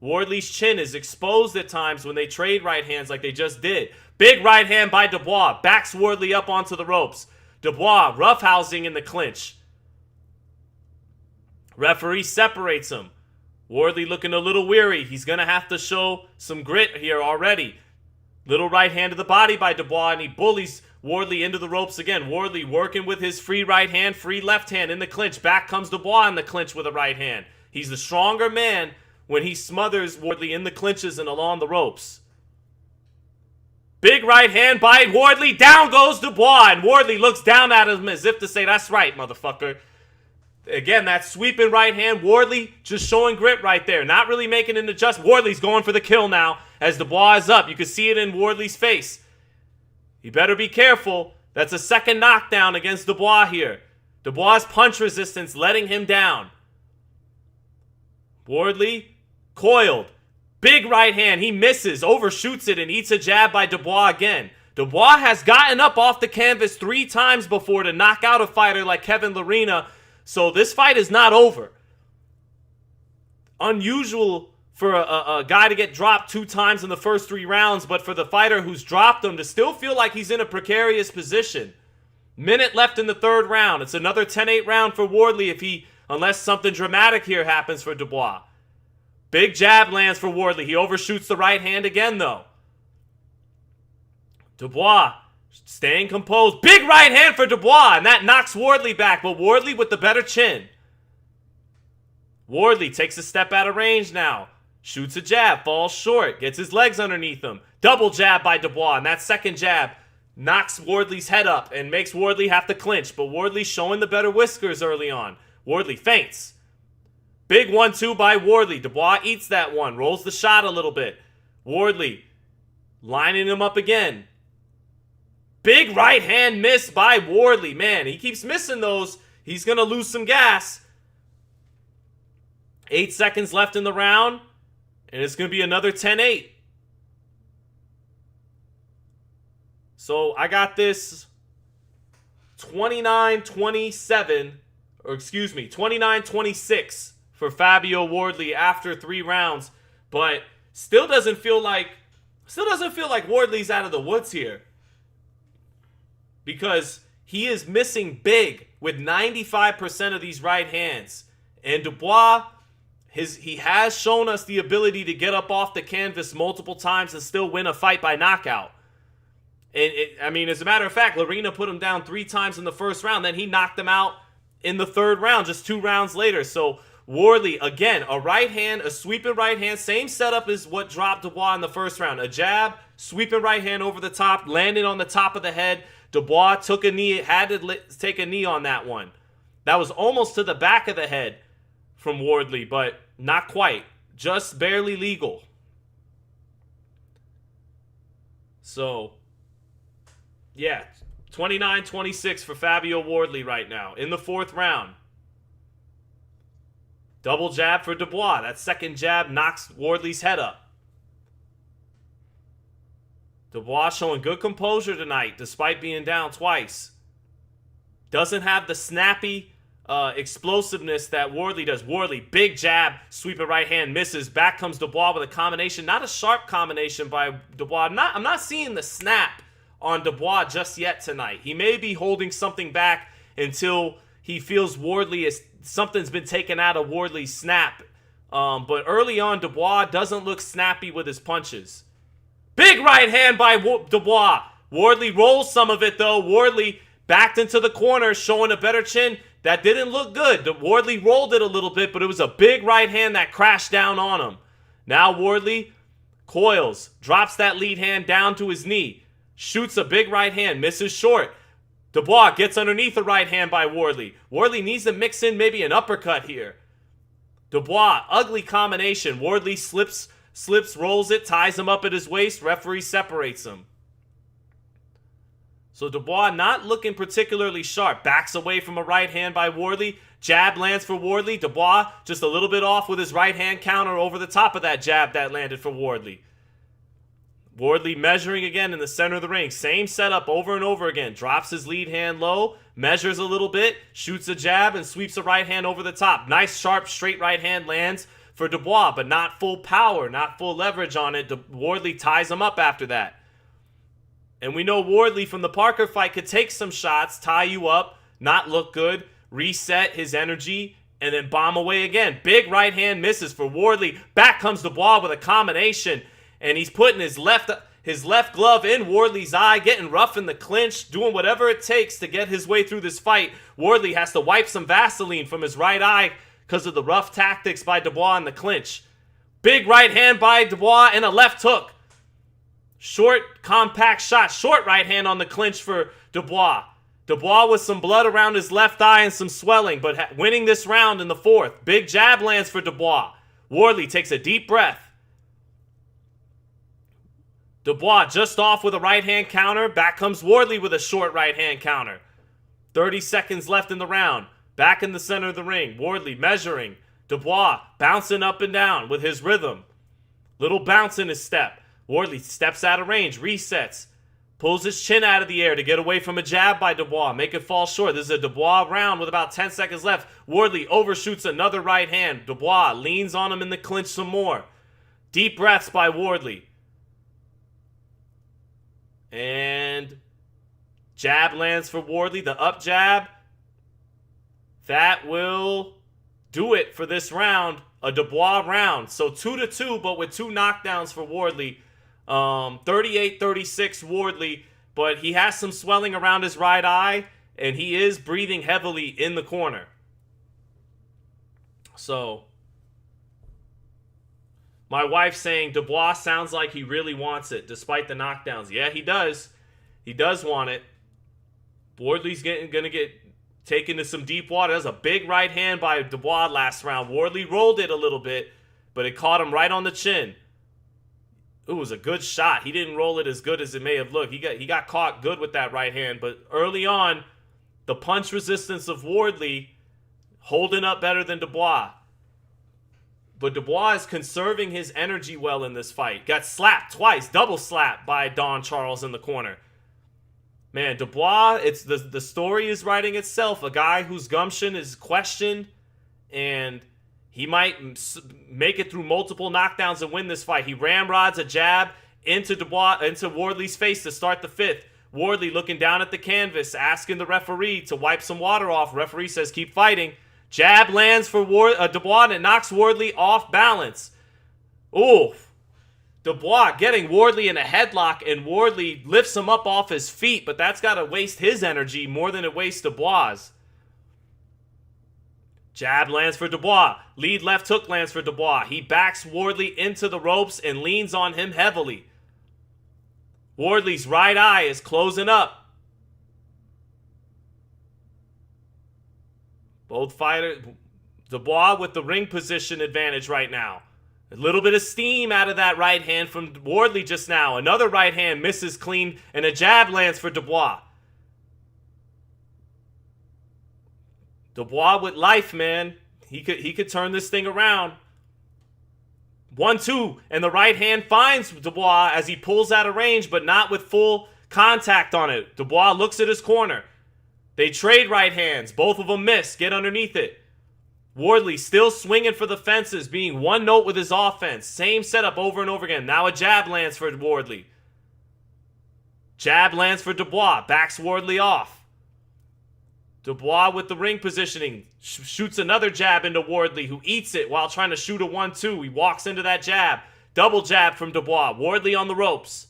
Wardley's chin is exposed at times when they trade right hands like they just did. Big right hand by Dubois. Backs Wardley up onto the ropes. Dubois roughhousing in the clinch. Referee separates him. Wardley looking a little weary. He's going to have to show some grit here already. Little right hand to the body by Dubois, and he bullies Wardley into the ropes again. Wardley working with his free right hand, free left hand in the clinch. Back comes Dubois in the clinch with a right hand. He's the stronger man when he smothers Wardley in the clinches and along the ropes. Big right hand by Wardley. Down goes Dubois, and Wardley looks down at him as if to say, that's right, motherfucker. Again, that sweeping right hand. Wardley just showing grit right there. Not really making an adjustment. Wardley's going for the kill now as Dubois is up. You can see it in Wardley's face. You better be careful. That's a second knockdown against Dubois here. Dubois' punch resistance letting him down. Wardley coiled. Big right hand. He misses, overshoots it, and eats a jab by Dubois again. Dubois has gotten up off the canvas 3 times before to knock out a fighter like Kevin Lerena, so this fight is not over. Unusual for a guy to get dropped 2 times in the first 3 rounds, but for the fighter who's dropped him to still feel like he's in a precarious position. Minute left in the 3rd round. It's another 10-8 round for Wardley unless something dramatic here happens for Dubois. Big jab lands for Wardley. He overshoots the right hand again, though. Dubois staying composed. Big right hand for Dubois, and that knocks Wardley back, but Wardley with the better chin. Wardley takes a step out of range now. Shoots a jab, falls short, gets his legs underneath him. Double jab by Dubois, and that second jab knocks Wardley's head up and makes Wardley have to clinch, but Wardley showing the better whiskers early on. Wardley feints. Big 1-2 by Wardley. Dubois eats that one, rolls the shot a little bit. Wardley lining him up again. Big right hand miss by Wardley. Man, he keeps missing those. He's going to lose some gas. 8 seconds left in the round, and it's going to be another 10-8. So I got this 29-27, or excuse me, 29-26 for Fabio Wardley after 3 rounds, but still doesn't feel like Wardley's out of the woods here, because he is missing big with 95% of these right hands. And Dubois, he has shown us the ability to get up off the canvas multiple times and still win a fight by knockout. And as a matter of fact, Lerena put him down 3 times in the first round. Then he knocked him out in the 3rd round, just 2 rounds later. So Wardley, again, a right hand, a sweeping right hand. Same setup as what dropped Dubois in the first round. A jab, sweeping right hand over the top, landing on the top of the head. Dubois took a knee, had to take a knee on that one. That was almost to the back of the head from Wardley, but not quite. Just barely legal. So, yeah, 29-26 for Fabio Wardley right now in the 4th round. Double jab for Dubois. That second jab knocks Wardley's head up. Dubois showing good composure tonight despite being down twice. Doesn't have the snappy explosiveness that Wardley does. Wardley, big jab, sweeping right hand, misses. Back comes Dubois with a combination. Not a sharp combination by Dubois. I'm not seeing the snap on Dubois just yet tonight. He may be holding something back until he feels something's been taken out of Wardley's snap. But early on, Dubois doesn't look snappy with his punches. Big right hand by Dubois. Wardley rolls some of it, though. Wardley backed into the corner, showing a better chin. That didn't look good. Wardley rolled it a little bit, but it was a big right hand that crashed down on him. Now Wardley coils, drops that lead hand down to his knee, shoots a big right hand, misses short. Dubois gets underneath the right hand by Wardley. Wardley needs to mix in maybe an uppercut here. Dubois, ugly combination. Wardley slips, rolls it, ties him up at his waist. Referee separates him. So Dubois not looking particularly sharp. Backs away from a right hand by Wardley. Jab lands for Wardley. Dubois just a little bit off with his right hand counter over the top of that jab that landed for Wardley. Wardley measuring again in the center of the ring. Same setup over and over again. Drops his lead hand low, measures a little bit, shoots a jab, and sweeps a right hand over the top. Nice, sharp, straight right hand lands for Dubois, but not full power, not full leverage on it. Wardley ties him up after that. And we know Wardley from the Parker fight could take some shots, tie you up, not look good, reset his energy, and then bomb away again. Big right hand misses for Wardley. Back comes Dubois with a combination, and he's putting his left glove in Wardley's eye, getting rough in the clinch, doing whatever it takes to get his way through this fight. Wardley has to wipe some Vaseline from his right eye because of the rough tactics by Dubois in the clinch. Big right hand by Dubois and a left hook. Short, compact shot. Short right hand on the clinch for Dubois. Dubois with some blood around his left eye and some swelling, but winning this round in the 4th. Big jab lands for Dubois. Wardley takes a deep breath. Dubois just off with a right hand counter. Back comes Wardley with a short right hand counter. 30 seconds left in the round. Back in the center of the ring. Wardley measuring. Dubois bouncing up and down with his rhythm. Little bounce in his step. Wardley steps out of range, resets. Pulls his chin out of the air to get away from a jab by Dubois. Make it fall short. This is a Dubois round with about 10 seconds left. Wardley overshoots another right hand. Dubois leans on him in the clinch some more. Deep breaths by Wardley. And jab lands for Wardley. The up jab. That will do it for this round. A Dubois round. So 2-2, but with 2 knockdowns for Wardley. 38-36 Wardley, but he has some swelling around his right eye, and he is breathing heavily in the corner. So, my wife's saying Dubois sounds like he really wants it, despite the knockdowns. Yeah, he does. He does want it. Wardley's gonna get taken to some deep water. That was a big right hand by Dubois last round. Wardley rolled it a little bit, but it caught him right on the chin. It was a good shot. He didn't roll it as good as it may have looked. He got caught good with that right hand. But early on, the punch resistance of Wardley holding up better than Dubois. But Dubois is conserving his energy well in this fight. Got slapped twice, double slapped by Don Charles in the corner. Man, Dubois, it's the story is writing itself. A guy whose gumption is questioned, and he might make it through multiple knockdowns and win this fight. He ramrods a jab into Wardley's face to start the 5th. Wardley looking down at the canvas, asking the referee to wipe some water off. Referee says, keep fighting. Jab lands for Dubois, and it knocks Wardley off balance. Ooh. Dubois getting Wardley in a headlock, and Wardley lifts him up off his feet, but that's got to waste his energy more than it wastes Dubois'. Jab lands for Dubois. Lead left hook lands for Dubois. He backs Wardley into the ropes and leans on him heavily. Wardley's right eye is closing up. Both fighters, Dubois with the ring position advantage right now. A little bit of steam out of that right hand from Wardley just now. Another right hand misses clean, and a jab lands for Dubois. Dubois with life, man. He could turn this thing around. 1-2, and the right hand finds Dubois as he pulls out of range, but not with full contact on it. Dubois looks at his corner. They trade right hands. Both of them miss. Get underneath it. Wardley still swinging for the fences, being one note with his offense. Same setup over and over again. Now a jab lands for Wardley. Jab lands for Dubois. Backs Wardley off. Dubois with the ring positioning. Shoots another jab into Wardley, who eats it while trying to shoot a 1-2. He walks into that jab. Double jab from Dubois. Wardley on the ropes.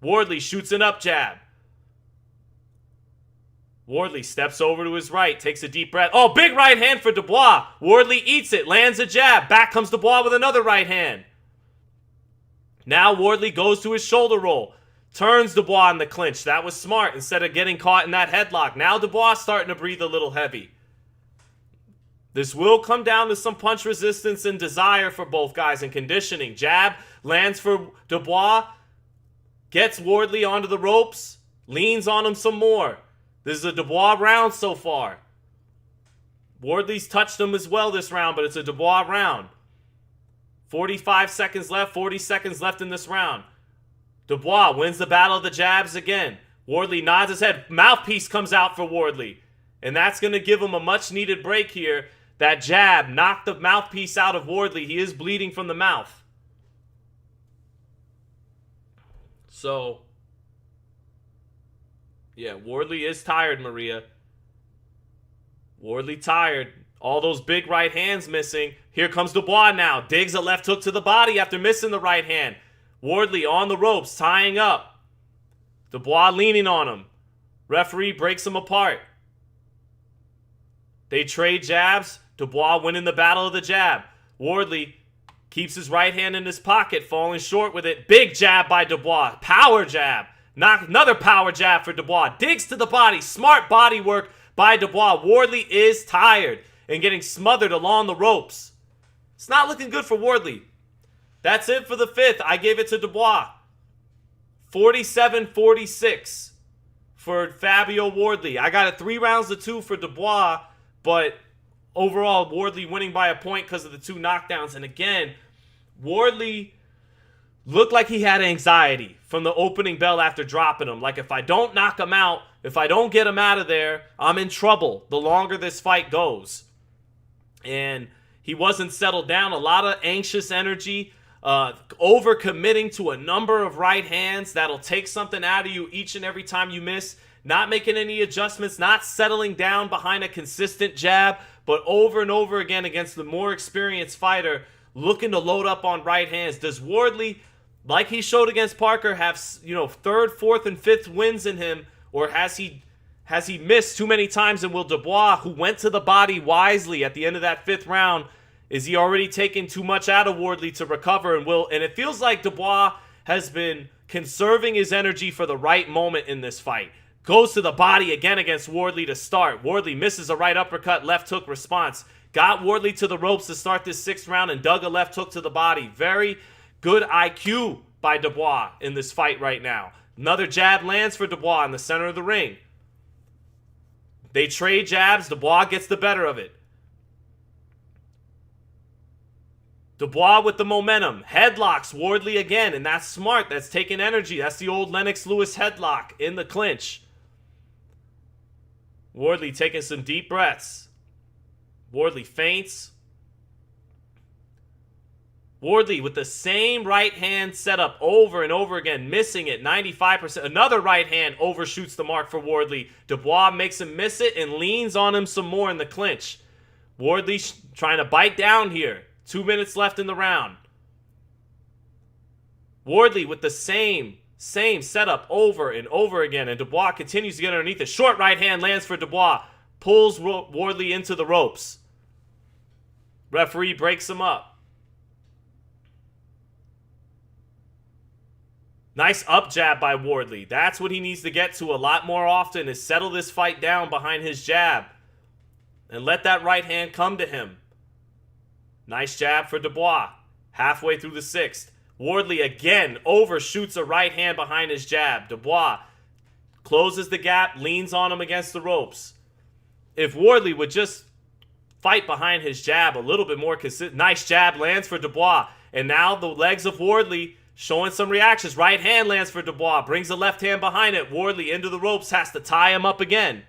Wardley shoots an up jab. Wardley steps over to his right, takes a deep breath. Oh, big right hand for Dubois. Wardley eats it, lands a jab. Back comes Dubois with another right hand. Now Wardley goes to his shoulder roll. Turns Dubois in the clinch. That was smart instead of getting caught in that headlock. Now Dubois starting to breathe a little heavy. This will come down to some punch resistance and desire for both guys and conditioning. Jab lands for Dubois. Gets Wardley onto the ropes. Leans on him some more. This is a Dubois round so far. Wardley's touched him as well this round, but it's a Dubois round. 45 seconds left, 40 seconds left in this round. Dubois wins the battle of the jabs again. Wardley nods his head. Mouthpiece comes out for Wardley. And that's going to give him a much-needed break here. That jab knocked the mouthpiece out of Wardley. He is bleeding from the mouth. So, yeah, Wardley is tired, Maria. Wardley tired. All those big right hands missing. Here comes Dubois now. Digs a left hook to the body after missing the right hand. Wardley on the ropes, tying up. Dubois leaning on him. Referee breaks them apart. They trade jabs. Dubois winning the battle of the jab. Wardley keeps his right hand in his pocket, falling short with it. Big jab by Dubois. Power jab. Another power jab for Dubois. Digs to the body. Smart body work by Dubois. Wardley is tired and getting smothered along the ropes. It's not looking good for Wardley. That's it for the 5th. I gave it to Dubois. 47-46 for Fabio Wardley. I got it 3 rounds to 2 for Dubois, but overall, Wardley winning by a point because of the 2 knockdowns. And again, Wardley looked like he had anxiety from the opening bell after dropping him. Like, if I don't knock him out, if I don't get him out of there, I'm in trouble the longer this fight goes. And he wasn't settled down. A lot of anxious energy, overcommitting to a number of right hands that'll take something out of you each and every time you miss. Not making any adjustments, not settling down behind a consistent jab, but over and over again against the more experienced fighter, looking to load up on right hands. Does Wardley, like he showed against Parker, have, you know, third, fourth, and fifth wins in him, or has he missed too many times? And will Dubois, who went to the body wisely at the end of that fifth round, is he already taking too much out of Wardley to recover? And it feels like Dubois has been conserving his energy for the right moment in this fight. Goes to the body again against Wardley to start. Wardley misses a right uppercut, left hook response. Got Wardley to the ropes to start this sixth round and dug a left hook to the body. Very good IQ by Dubois in this fight right now. Another jab lands for Dubois in the center of the ring. They trade jabs. Dubois gets the better of it. Dubois with the momentum. Headlocks Wardley again, and that's smart. That's taking energy. That's the old Lennox Lewis headlock in the clinch. Wardley taking some deep breaths. Wardley feints. Wardley with the same right hand setup over and over again, missing it 95%. Another right hand overshoots the mark for Wardley. Dubois makes him miss it and leans on him some more in the clinch. Wardley trying to bite down here. 2 minutes left in the round. Wardley with the same setup over and over again, and Dubois continues to get underneath it. Short right hand lands for Dubois. Pulls Wardley into the ropes. Referee breaks him up. Nice up jab by Wardley. That's what he needs to get to a lot more often, is settle this fight down behind his jab and let that right hand come to him. Nice jab for Dubois. Halfway through the sixth. Wardley again overshoots a right hand behind his jab. Dubois closes the gap, leans on him against the ropes. If Wardley would just fight behind his jab a little bit more consistent. Nice jab lands for Dubois. And now the legs of Wardley showing some reactions. Right hand lands for Dubois. Brings the left hand behind it. Wardley into the ropes. Has to tie him up again.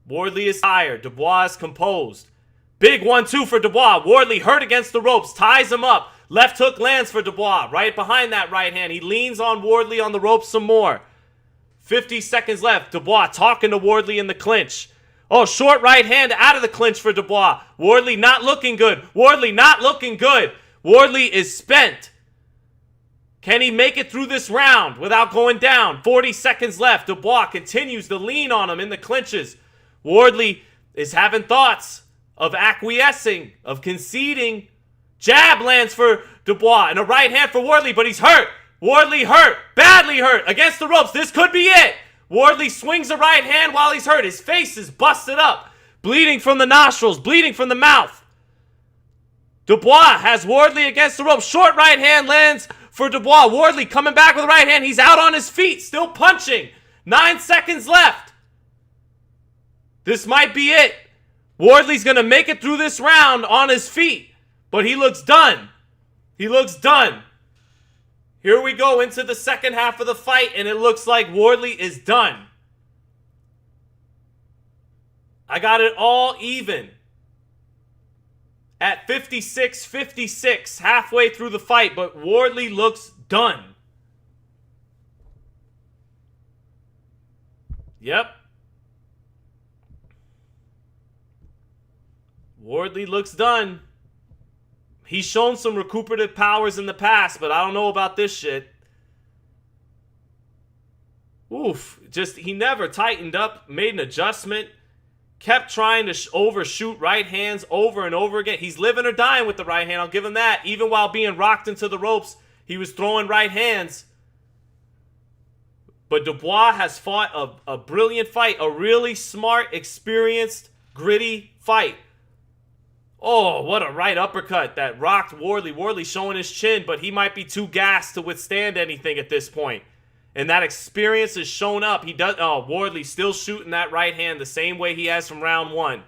Wardley is tired. Dubois is composed. Big 1-2 for Dubois. Wardley hurt against the ropes. Ties him up. Left hook lands for Dubois. Right behind that right hand. He leans on Wardley on the ropes some more. 50 seconds left. Dubois talking to Wardley in the clinch. Oh, short right hand out of the clinch for Dubois. Wardley not looking good. Wardley not looking good. Wardley is spent. Can he make it through this round without going down? 40 seconds left. Dubois continues to lean on him in the clinches. Wardley is having thoughts of acquiescing, of conceding. Jab lands for Dubois and a right hand for Wardley, but he's hurt. Wardley hurt, badly hurt, against the ropes. This could be it. Wardley swings a right hand while he's hurt. His face is busted up, bleeding from the nostrils, bleeding from the mouth. Dubois has Wardley against the ropes. Short right hand lands for Dubois. Wardley coming back with a right hand. He's out on his feet, still punching. 9 seconds left. This might be it. Wardley's going to make it through this round on his feet, but he looks done. He looks done. Here we go into the second half of the fight, and it looks like Wardley is done. I got it all even at 56-56 halfway through the fight, but Wardley looks done. Yep. Wardley looks done. He's shown some recuperative powers in the past, but I don't know about this shit. Oof. Just, he never tightened up, made an adjustment, kept trying to overshoot right hands over and over again. He's living or dying with the right hand, I'll give him that. Even while being rocked into the ropes, he was throwing right hands. But Dubois has fought a brilliant fight, a really smart, experienced, gritty fight. Oh, what a right uppercut that rocked Wardley. Wardley showing his chin, but he might be too gassed to withstand anything at this point. And that experience has shown up. Wardley still shooting that right hand the same way he has from round one.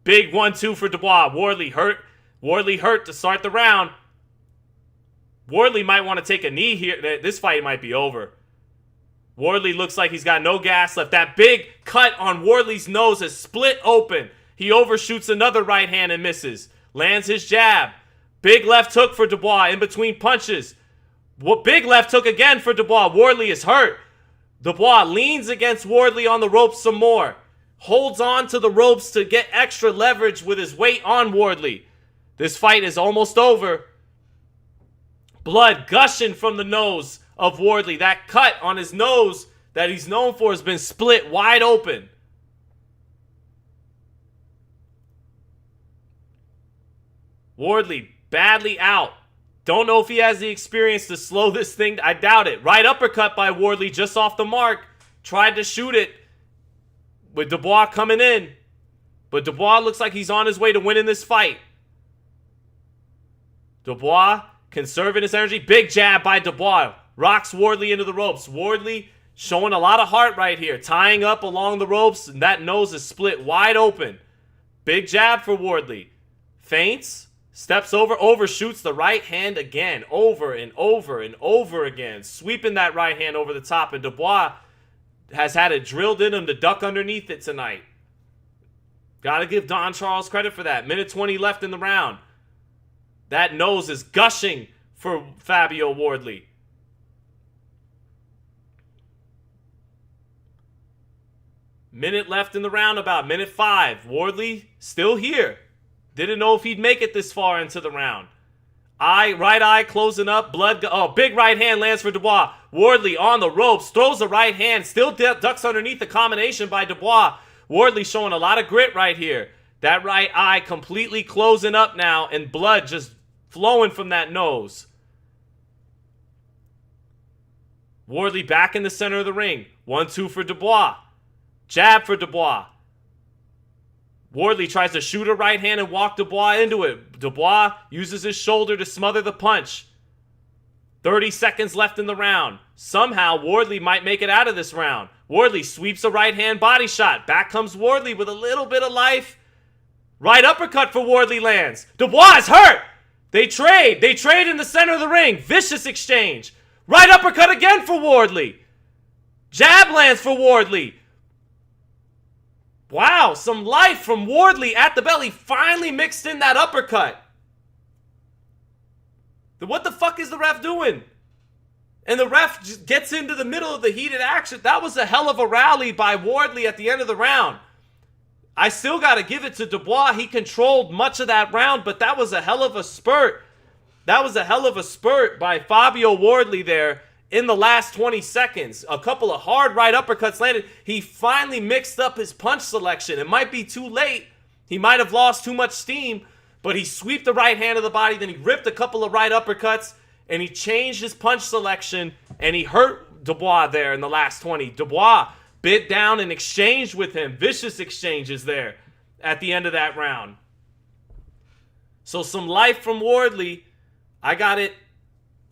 Big 1-2 for Dubois. Wardley hurt to start the round. Wardley might want to take a knee here. This fight might be over. Wardley looks like he's got no gas left. That big cut on Wardley's nose is split open. He overshoots another right hand and misses. Lands his jab. Big left hook for Dubois in between punches. Big left hook again for Dubois. Wardley is hurt. Dubois leans against Wardley on the ropes some more. Holds on to the ropes to get extra leverage with his weight on Wardley. This fight is almost over. Blood gushing from the nose of Wardley. That cut on his nose that he's known for has been split wide open. Wardley badly out. Don't know if he has the experience to slow this thing. I doubt it. Right uppercut by Wardley just off the mark. Tried to shoot it with Dubois coming in. But Dubois looks like he's on his way to winning this fight. Dubois conserving his energy. Big jab by Dubois. Rocks Wardley into the ropes. Wardley showing a lot of heart right here. Tying up along the ropes. And that nose is split wide open. Big jab for Wardley. Feints. Steps over. Overshoots the right hand again. Over and over and over again. Sweeping that right hand over the top. And Dubois has had it drilled in him to duck underneath it tonight. Gotta give Don Charles credit for that. Minute 20 left in the round. That nose is gushing for Fabio Wardley. Minute left in the roundabout. Minute 5. Wardley still here. Didn't know if he'd make it this far into the round. Right eye closing up. Blood. Big right hand lands for Dubois. Wardley on the ropes. Throws the right hand. Still ducks underneath the combination by Dubois. Wardley showing a lot of grit right here. That right eye completely closing up now. And blood just flowing from that nose. Wardley back in the center of the ring. 1-2 for Dubois. Jab for Dubois. Wardley tries to shoot a right hand and walk Dubois into it. Dubois uses his shoulder to smother the punch. 30 seconds left in the round. Somehow, Wardley might make it out of this round. Wardley sweeps a right hand body shot. Back comes Wardley with a little bit of life. Right uppercut for Wardley lands. Dubois is hurt. They trade. They trade in the center of the ring. Vicious exchange. Right uppercut again for Wardley. Jab lands for Wardley. Wow, some life from Wardley at the belly. Finally mixed in that uppercut. What the fuck is the ref doing? And the ref just gets into the middle of the heated action. That was a hell of a rally by Wardley at the end of the round. I still got to give it to Dubois. He controlled much of that round, but that was a hell of a spurt. That was a hell of a spurt by Fabio Wardley there in the last 20 seconds. A couple of hard right uppercuts landed. He finally mixed up his punch selection. It might be too late. He might have lost too much steam, but he sweeped the right hand of the body, then he ripped a couple of right uppercuts, and he changed his punch selection, and he hurt Dubois there in the last 20. Dubois bit down and exchanged with him. Vicious exchanges there at the end of that round. So some life from Wardley. I got it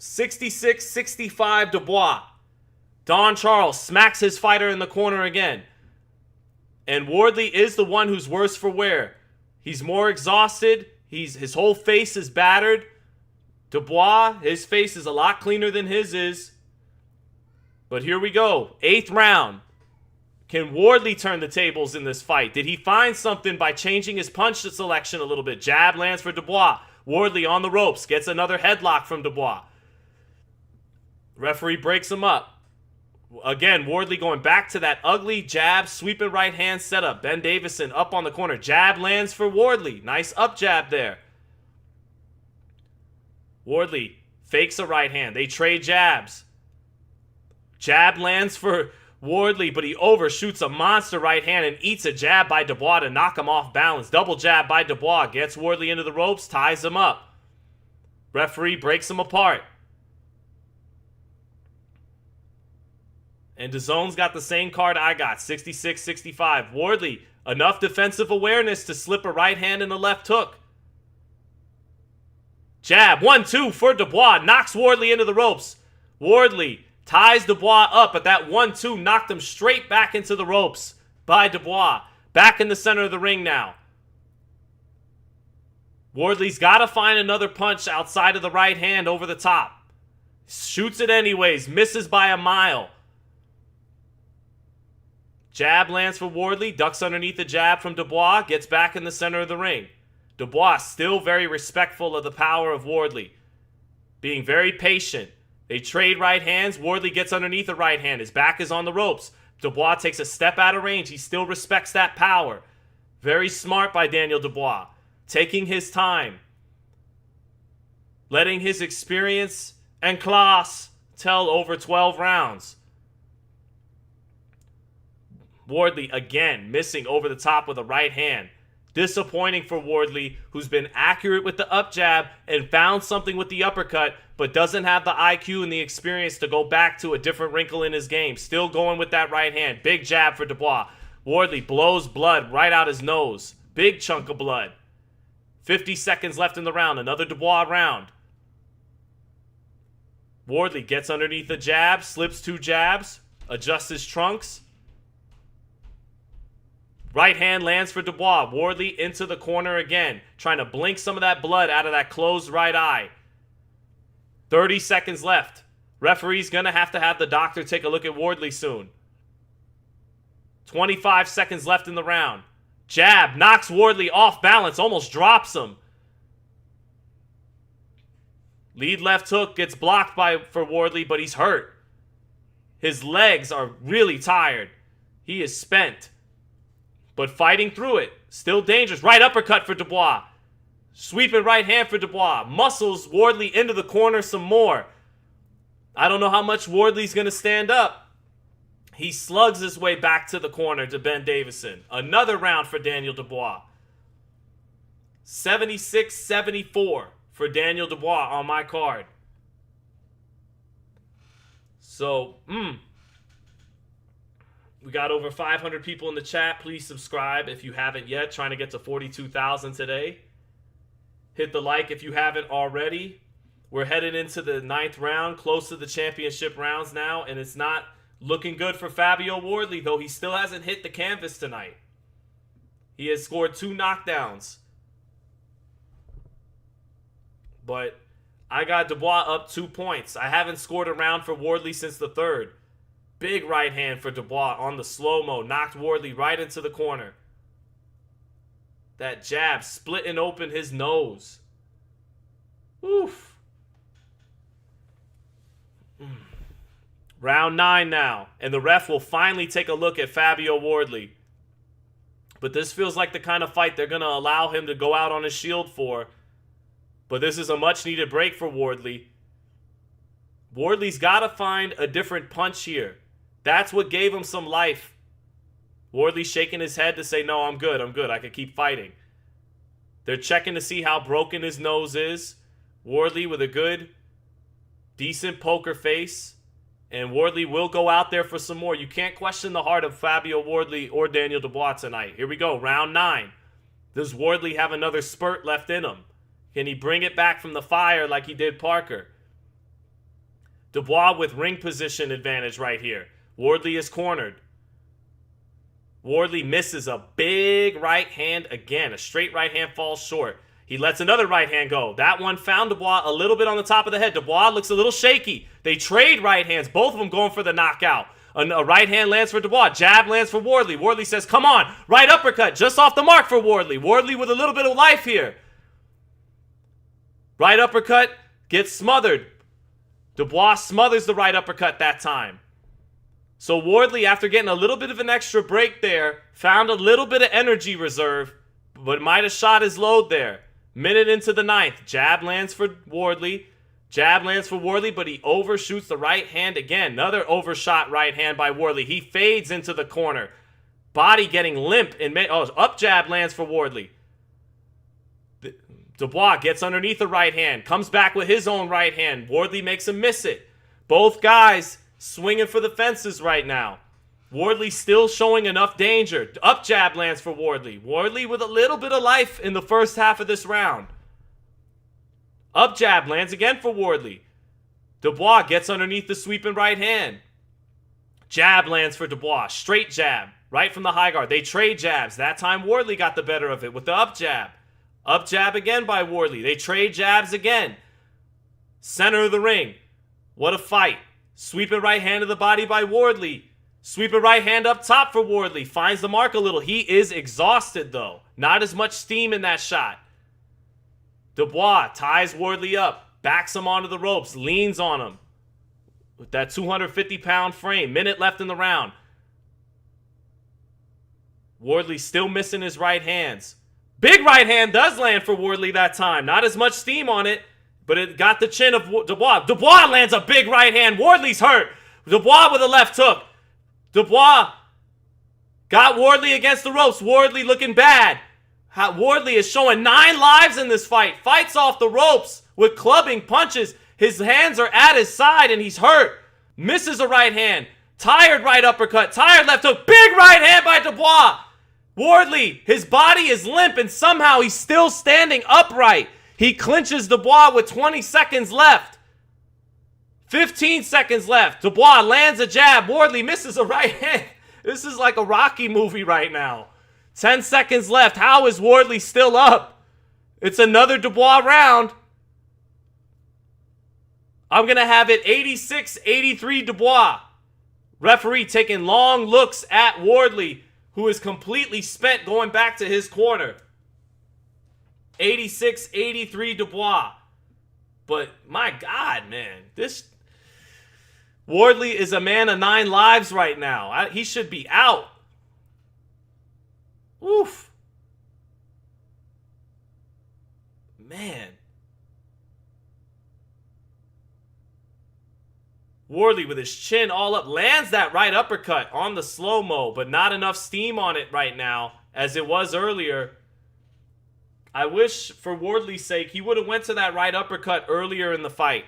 66-65 Dubois. Don Charles smacks his fighter in the corner again. And Wardley is the one who's worse for wear. He's more exhausted. His whole face is battered. Dubois, his face is a lot cleaner than his is. But here we go. 8th round. Can Wardley turn the tables in this fight? Did he find something by changing his punch selection a little bit? Jab lands for Dubois. Wardley on the ropes. Gets another headlock from Dubois. Referee breaks him up. Again, Wardley going back to that ugly jab, sweeping right hand setup. Ben Davison up on the corner. Jab lands for Wardley. Nice up jab there. Wardley fakes a right hand. They trade jabs. Jab lands for Wardley, but he overshoots a monster right hand and eats a jab by Dubois to knock him off balance. Double jab by Dubois. Gets Wardley into the ropes, ties him up. Referee breaks him apart. And DAZN's got the same card I got, 66-65. Wardley, enough defensive awareness to slip a right hand and a left hook. Jab, 1-2 for Dubois, knocks Wardley into the ropes. Wardley ties Dubois up, but that 1-2 knocked him straight back into the ropes by Dubois. Back in the center of the ring now. Wardley's got to find another punch outside of the right hand over the top. Shoots it anyways. Misses by a mile. Jab lands for Wardley. Ducks underneath the jab from Dubois. Gets back in the center of the ring. Dubois still very respectful of the power of Wardley. Being very patient. They trade right hands. Wardley gets underneath the right hand. His back is on the ropes. Dubois takes a step out of range. He still respects that power. Very smart by Daniel Dubois. Taking his time. Letting his experience and class tell over 12 rounds. Wardley again missing over the top with a right hand. Disappointing for Wardley, who's been accurate with the up jab and found something with the uppercut, but doesn't have the IQ and the experience to go back to a different wrinkle in his game. Still going with that right hand. Big jab for Dubois. Wardley blows blood right out his nose. Big chunk of blood. 50 seconds left in the round. Another Dubois round. Wardley gets underneath the jab, slips 2 jabs, adjusts his trunks. Right hand lands for Dubois. Wardley into the corner again, trying to blink some of that blood out of that closed right eye. 30 seconds left. Referee's going to have the doctor take a look at Wardley soon. 25 seconds left in the round. Jab knocks Wardley off balance, almost drops him. Lead left hook gets blocked for Wardley, but he's hurt. His legs are really tired. He is spent. But fighting through it. Still dangerous. Right uppercut for Dubois. Sweeping right hand for Dubois. Muscles Wardley into the corner some more. I don't know how much Wardley's going to stand up. He slugs his way back to the corner to Ben Davison. Another round for Daniel Dubois. 76-74 for Daniel Dubois on my card. So, we got over 500 people in the chat. Please subscribe if you haven't yet. Trying to get to 42,000 today. Hit the like if you haven't already. We're headed into the 9th round, close to the championship rounds now, and it's not looking good for Fabio Wardley, though he still hasn't hit the canvas tonight. He has scored 2 knockdowns. But I got Dubois up 2 points. I haven't scored a round for Wardley since the 3rd. Big right hand for Dubois on the slow-mo. Knocked Wardley right into the corner. That jab splitting open his nose. Oof. Round 9 now. And the ref will finally take a look at Fabio Wardley. But this feels like the kind of fight they're going to allow him to go out on his shield for. But this is a much-needed break for Wardley. Wardley's got to find a different punch here. That's what gave him some life. Wardley's shaking his head to say, no, I'm good, I can keep fighting. They're checking to see how broken his nose is. Wardley with a good, decent poker face. And Wardley will go out there for some more. You can't question the heart of Fabio Wardley or Daniel Dubois tonight. Here we go, round 9. Does Wardley have another spurt left in him? Can he bring it back from the fire like he did Parker? Dubois with ring position advantage right here. Wardley is cornered. Wardley misses a big right hand again. A straight right hand falls short. He lets another right hand go. That one found Dubois a little bit on the top of the head. Dubois looks a little shaky. They trade right hands. Both of them going for the knockout. A right hand lands for Dubois. Jab lands for Wardley. Wardley says, come on. Right uppercut. Just off the mark for Wardley. Wardley with a little bit of life here. Right uppercut gets smothered. Dubois smothers the right uppercut that time. So Wardley, after getting a little bit of an extra break there, found a little bit of energy reserve, but might have shot his load there. Minute into the 9th. Jab lands for Wardley. Jab lands for Wardley, but he overshoots the right hand again. Another overshot right hand by Wardley. He fades into the corner. Body getting limp. Up jab lands for Wardley. Dubois gets underneath the right hand. Comes back with his own right hand. Wardley makes him miss it. Both guys swinging for the fences right now. Wardley still showing enough danger. Up jab lands for Wardley. Wardley with a little bit of life in the first half of this round. Up jab lands again for Wardley. Dubois gets underneath the sweeping right hand. Jab lands for Dubois. Straight jab. Right from the high guard. They trade jabs. That time Wardley got the better of it with the up jab. Up jab again by Wardley. They trade jabs again. Center of the ring. What a fight. Sweeping right hand to the body by Wardley. Sweeping right hand up top for Wardley. Finds the mark a little. He is exhausted, though. Not as much steam in that shot. Dubois ties Wardley up. Backs him onto the ropes. Leans on him. With that 250-pound frame. Minute left in the round. Wardley still missing his right hands. Big right hand does land for Wardley that time. Not as much steam on it, but it got the chin of Dubois. Dubois lands a big right hand. Wardley's hurt. Dubois with a left hook. Dubois got Wardley against the ropes. Wardley looking bad. Wardley is showing 9 lives in this fight. Fights off the ropes with clubbing punches. His hands are at his side and he's hurt. Misses a right hand. Tired right uppercut. Tired left hook. Big right hand by Dubois. Wardley, his body is limp and somehow he's still standing upright. He clinches Dubois with 20 seconds left. 15 seconds left. Dubois lands a jab. Wardley misses a right hand. This is like a Rocky movie right now. 10 seconds left. How is Wardley still up? It's another Dubois round. I'm going to have it 86-83 Dubois. Referee taking long looks at Wardley, who is completely spent going back to his corner. 86-83 Dubois. But my God, man, this Wardley is a man of 9 lives right now. He should be out. Oof. Man. Wardley with his chin all up lands that right uppercut on the slow-mo, but not enough steam on it right now as it was earlier. I wish for Wardley's sake he would have went to that right uppercut earlier in the fight.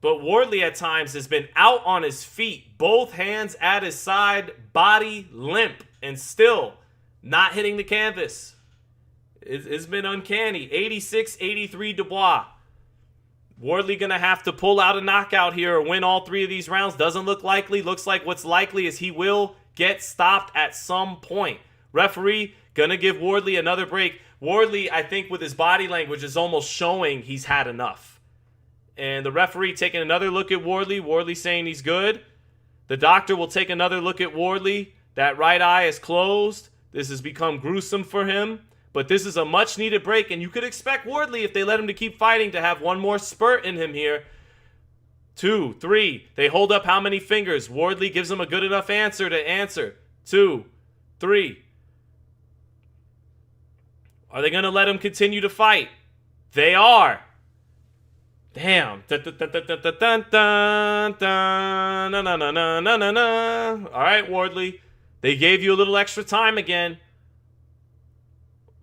But Wardley at times has been out on his feet, both hands at his side, body limp, and still not hitting the canvas. It's been uncanny. 86-83 Dubois. Wardley going to have to pull out a knockout here or win all 3 of these rounds. Doesn't look likely. Looks like what's likely is he will get stopped at some point. Referee going to give Wardley another break. Wardley, I think with his body language, is almost showing he's had enough. And the referee taking another look at Wardley. Wardley saying he's good. The doctor will take another look at Wardley. That right eye is closed. This has become gruesome for him. But this is a much-needed break, and you could expect Wardley, if they let him to keep fighting, to have one more spurt in him here. 2, 3. They hold up how many fingers? Wardley gives him a good enough answer to answer. 2, 3. Are they going to let him continue to fight? They are. Damn. All right, Wardley. They gave you a little extra time again.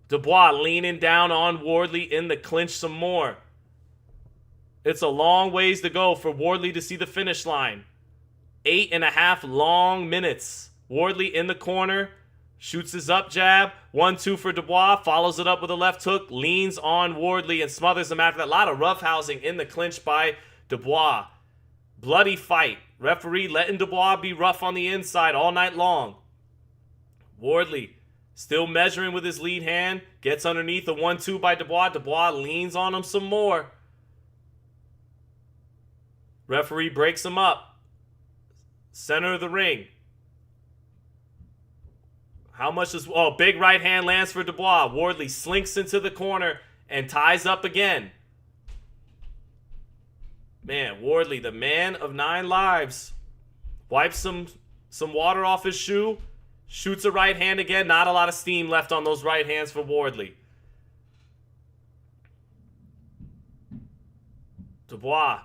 Dubois leaning down on Wardley in the clinch some more. It's a long ways to go for Wardley to see the finish line. 8.5 long minutes. Wardley in the corner. Shoots his up jab. 1-2 for Dubois. Follows it up with a left hook. Leans on Wardley and smothers him after that. A lot of roughhousing in the clinch by Dubois. Bloody fight. Referee letting Dubois be rough on the inside all night long. Wardley still measuring with his lead hand. Gets underneath the 1-2 by Dubois. Dubois leans on him some more. Referee breaks him up. Center of the ring. How much is... Oh, big right hand lands for Dubois. Wardley slinks into the corner and ties up again. Man, Wardley, the man of 9 lives. Wipes some water off his shoe. Shoots a right hand again. Not a lot of steam left on those right hands for Wardley. Dubois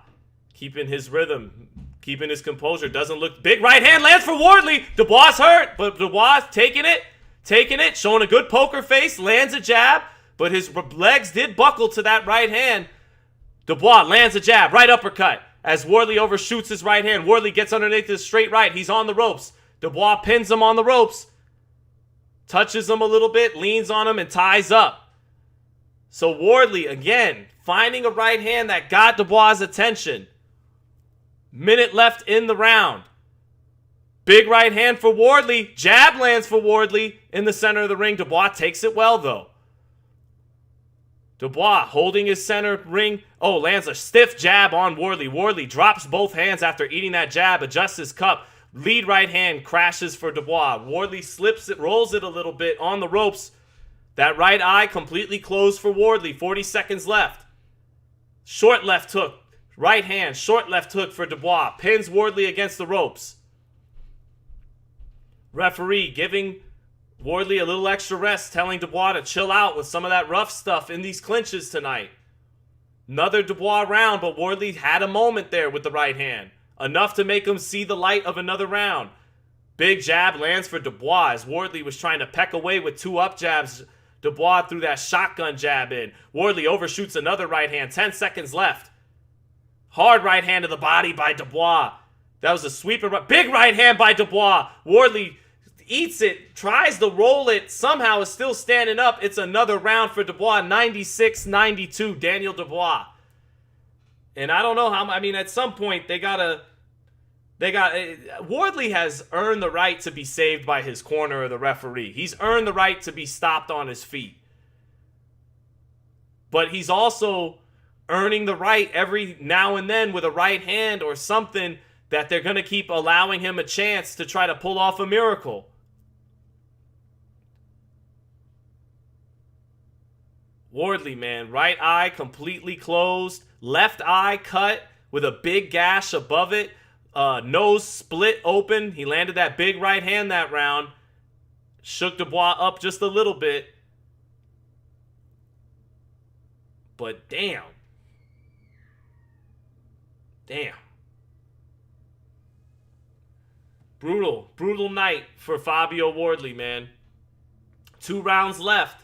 keeping his rhythm. Keeping his composure. Doesn't look... Big right hand lands for Wardley. Dubois hurt. But Dubois taking it. Taking it. Showing a good poker face. Lands a jab. But his legs did buckle to that right hand. Dubois lands a jab. Right uppercut. As Wardley overshoots his right hand. Wardley gets underneath his straight right. He's on the ropes. Dubois pins him on the ropes. Touches him a little bit. Leans on him and ties up. So Wardley, again, finding a right hand that got Dubois' attention. Minute left in the round. Big right hand for Wardley. Jab lands for Wardley in the center of the ring. Dubois takes it well, though. Dubois holding his center ring. Oh, lands a stiff jab on Wardley. Wardley drops both hands after eating that jab, adjusts his cup. Lead right hand crashes for Dubois. Wardley slips it, rolls it a little bit on the ropes. That right eye completely closed for Wardley. 40 seconds left. Short left hook. Right hand, short left hook for Dubois. Pins Wardley against the ropes. Referee giving Wardley a little extra rest, telling Dubois to chill out with some of that rough stuff in these clinches tonight. Another Dubois round, but Wardley had a moment there with the right hand. Enough to make him see the light of another round. Big jab lands for Dubois as Wardley was trying to peck away with 2 up jabs. Dubois threw that shotgun jab in. Wardley overshoots another right hand. 10 seconds left. Hard right hand to the body by Dubois. That was a sweeper. Big right hand by Dubois. Wardley eats it, tries to roll it, somehow is still standing up. It's another round for Dubois. 96-92, Daniel Dubois. And I don't know how, I mean, at some point, Wardley has earned the right to be saved by his corner or the referee. He's earned the right to be stopped on his feet. But he's also earning the right every now and then with a right hand or something that they're going to keep allowing him a chance to try to pull off a miracle. Wardley, man, right eye completely closed. Left eye cut with a big gash above it. Nose split open. He landed that big right hand that round. Shook Dubois up just a little bit. But damn. Damn. Brutal night for Fabio Wardley, man. 2 rounds left.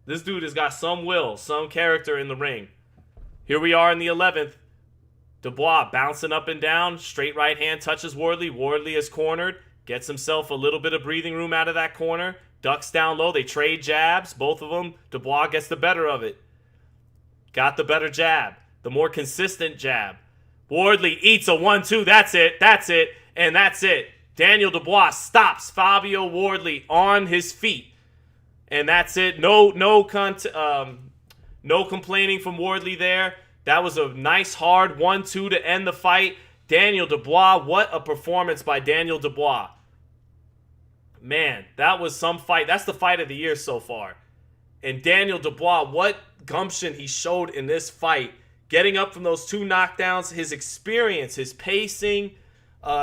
This dude has got some will, some character in the ring. Here we are in the 11th. Dubois bouncing up and down. Straight right hand touches Wardley. Wardley is cornered. Gets himself a little bit of breathing room out of that corner. Ducks down low. They trade jabs. Both of them. Dubois gets the better of it. Got the better jab. The more consistent jab. Wardley eats a 1-2. That's it. And that's it. Daniel Dubois stops Fabio Wardley on his feet. And that's it. No complaining from Wardley there. That was a nice hard 1-2 to end the fight. Daniel Dubois, what a performance by Daniel Dubois. Man, that was some fight. That's the fight of the year so far. And Daniel Dubois, what gumption he showed in this fight. Getting up from those 2 knockdowns, his experience, his pacing,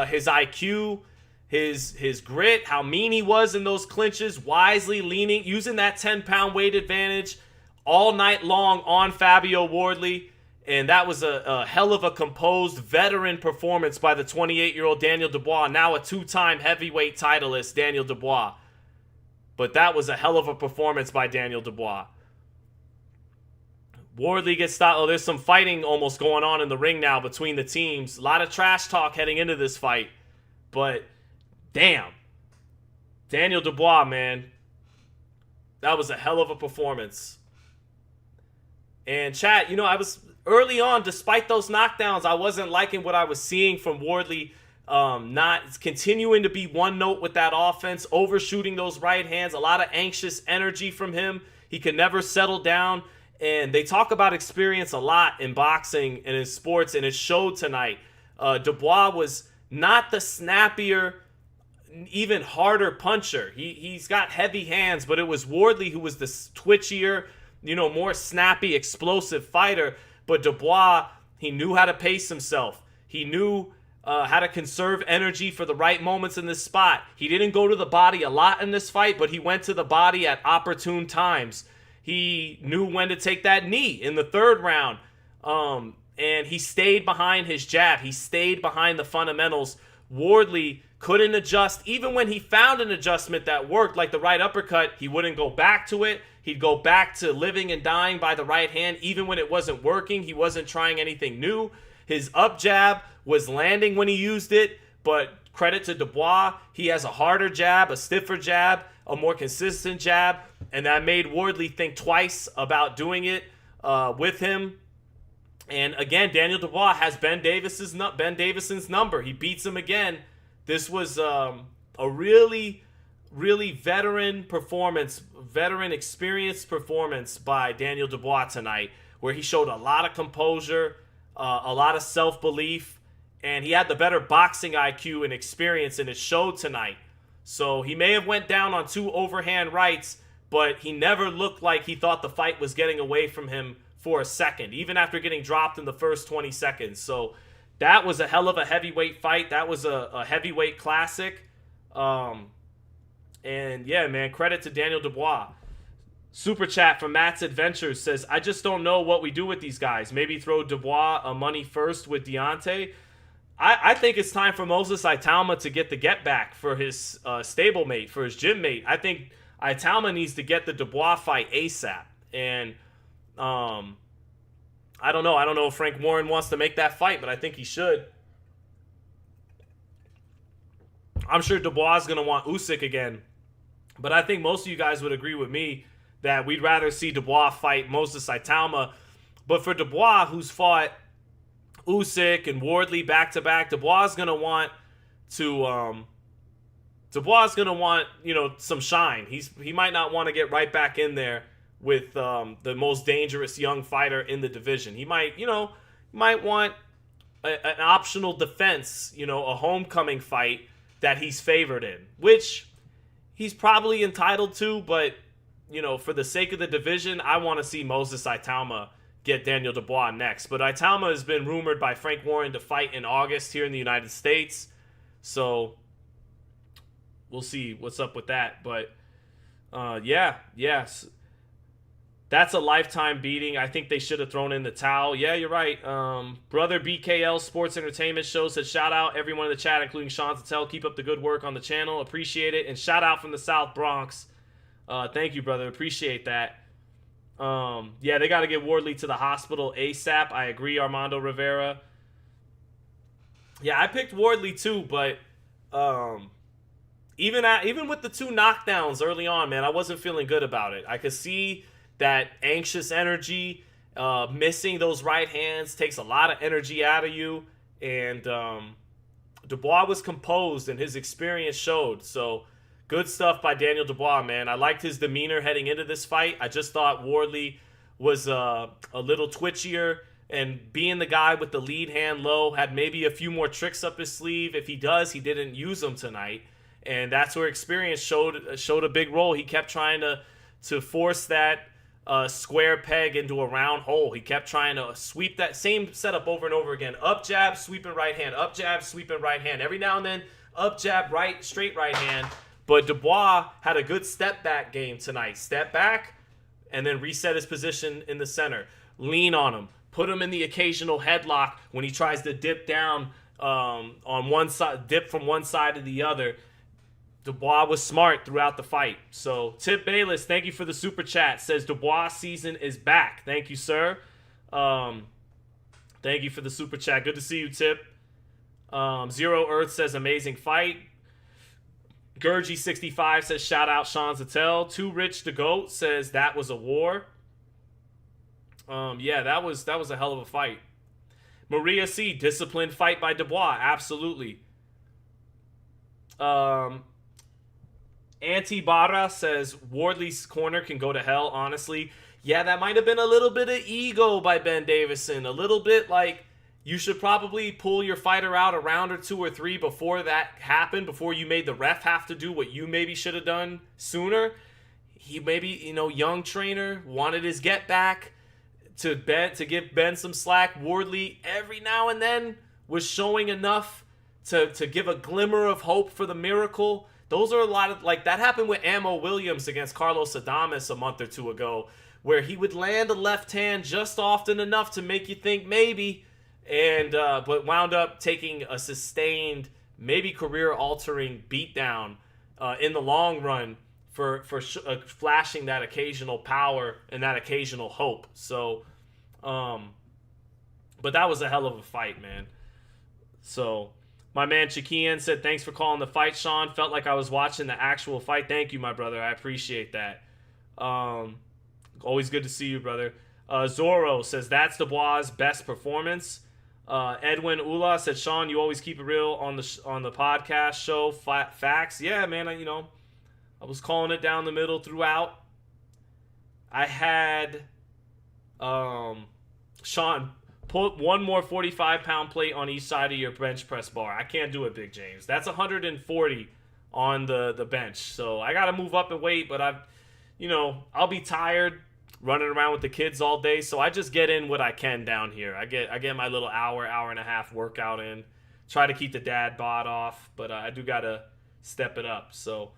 his IQ, his grit, how mean he was in those clinches, wisely leaning, using that 10-pound weight advantage all night long on Fabio Wardley. And that was a hell of a composed veteran performance by the 28-year-old Daniel Dubois, now a 2-time heavyweight titleist Daniel Dubois. But that was a hell of a performance by Daniel Dubois. Wardley gets stopped. Oh, there's some fighting almost going on in the ring now between the teams. A lot of trash talk heading into this fight. But, damn. Daniel Dubois, man. That was a hell of a performance. And chat, you know, I was early on, despite those knockdowns, I wasn't liking what I was seeing from Wardley. Not continuing to be one note with that offense, overshooting those right hands, a lot of anxious energy from him. He could never settle down. And they talk about experience a lot in boxing and in sports, and it showed tonight. Dubois was not the snappier, even harder puncher. He's got heavy hands, but it was Wardley who was the twitchier, more snappy, explosive fighter. But Dubois, he knew how to pace himself. He knew how to conserve energy for the right moments in this spot. He didn't go to the body a lot in this fight, but he went to the body at opportune times. He knew when to take that knee in the 3rd round. And he stayed behind his jab. He stayed behind the fundamentals. Wardley couldn't adjust. Even when he found an adjustment that worked, like the right uppercut, he wouldn't go back to it. He'd go back to living and dying by the right hand. Even when it wasn't working, he wasn't trying anything new. His up jab was landing when he used it, but credit to Dubois. He has a harder jab, a stiffer jab, a more consistent jab, and that made Wardley think twice about doing it with him. And again, Daniel Dubois has Ben Davison's number. He beats him again. This was a really, really veteran experienced performance by Daniel Dubois tonight, where he showed a lot of composure, a lot of self-belief, and he had the better boxing IQ and experience, and it showed tonight. So he may have went down on 2 overhand rights, but he never looked like he thought the fight was getting away from him for a second, even after getting dropped in the first 20 seconds. So that was a hell of a heavyweight fight. That was a heavyweight classic. And yeah, man, credit to Daniel Dubois. Super chat from Matt's Adventures says, I just don't know what we do with these guys. Maybe throw Dubois a money first with Deontay. I think it's time for Moses Italma to get the get back for his stablemate, for his gym mate. I think Italma needs to get the Dubois fight ASAP. And I don't know. I don't know if Frank Warren wants to make that fight, but I think he should. I'm sure Dubois is going to want Usyk again. But I think most of you guys would agree with me that we'd rather see Dubois fight Moses Italma. But for Dubois, who's fought Usyk and Wardley back-to-back, Dubois is going to want some shine. He might not want to get right back in there with the most dangerous young fighter in the division. He might want an optional defense, a homecoming fight that he's favored in, which he's probably entitled to, but for the sake of the division, I want to see Moses Italma get Daniel Dubois next. But Italma has been rumored by Frank Warren to fight in August here in the United States, so we'll see what's up with that. But yes, that's a lifetime beating. I think they should have thrown in the towel. Yeah, you're right. Brother BKL Sports Entertainment Show said, shout out everyone in the chat, including Sean Zittel. Keep up the good work on the channel. Appreciate it. And shout out from the South Bronx. Thank you, brother. Appreciate that. Yeah, they got to get Wardley to the hospital ASAP. I agree, Armando Rivera. Yeah, I picked Wardley too, but even with the 2 knockdowns early on, man, I wasn't feeling good about it. I could see that anxious energy, missing those right hands takes a lot of energy out of you. And Dubois was composed and his experience showed. So good stuff by Daniel Dubois, man. I liked his demeanor heading into this fight. I just thought Wardley was a little twitchier, and being the guy with the lead hand low had maybe a few more tricks up his sleeve. If he does, he didn't use them tonight. And that's where experience showed a big role. He kept trying to force that square peg into a round hole. He kept trying to sweep that same setup over and over again. Up jab, sweeping right hand. Up jab, sweeping right hand. Every now and then, up jab, right, straight right hand. But Dubois had a good step back game tonight. Step back and then reset his position in the center. Lean on him. Put him in the occasional headlock when he tries to dip down on one side, dip from one side to the other. Dubois was smart throughout the fight. So, Tip Bayless, thank you for the super chat. Says Dubois season is back. Thank you, sir. Thank you for the super chat. Good to see you, Tip. Zero Earth says amazing fight. Gurgy65 says shout out Sean Zittel. Too Rich to Goat says that was a war. Yeah, that was a hell of a fight. Maria C, disciplined fight by Dubois. Absolutely. Anti-Barra says Wardley's corner can go to hell, honestly. Yeah, that might have been a little bit of ego by Ben Davison. A little bit like you should probably pull your fighter out a round or 2 or 3 before that happened, before you made the ref have to do what you maybe should have done sooner. He maybe, young trainer, wanted his get back to give Ben some slack. Wardley every now and then was showing enough to give a glimmer of hope for the miracle. Those are a lot of, that happened with Ammo Williams against Carlos Adames a month or 2 ago, where he would land a left hand just often enough to make you think maybe, and but wound up taking a sustained, maybe career-altering beatdown in the long run for flashing that occasional power and that occasional hope. So, but that was a hell of a fight, man. So, my man Chikian said, thanks for calling the fight, Sean. Felt like I was watching the actual fight. Thank you, my brother. I appreciate that. Always good to see you, brother. Zorro says, that's Dubois' best performance. Edwin Ula said, Sean, you always keep it real on the podcast show. Facts. Yeah, man, I was calling it down the middle throughout. I had Sean, put one more 45-pound plate on each side of your bench press bar. I can't do it, Big James. That's 140 on the bench. So I got to move up and weight, but I'll be tired running around with the kids all day. So I just get in what I can down here. I get my little hour and a half workout in. Try to keep the dad bod off, but I do got to step it up. So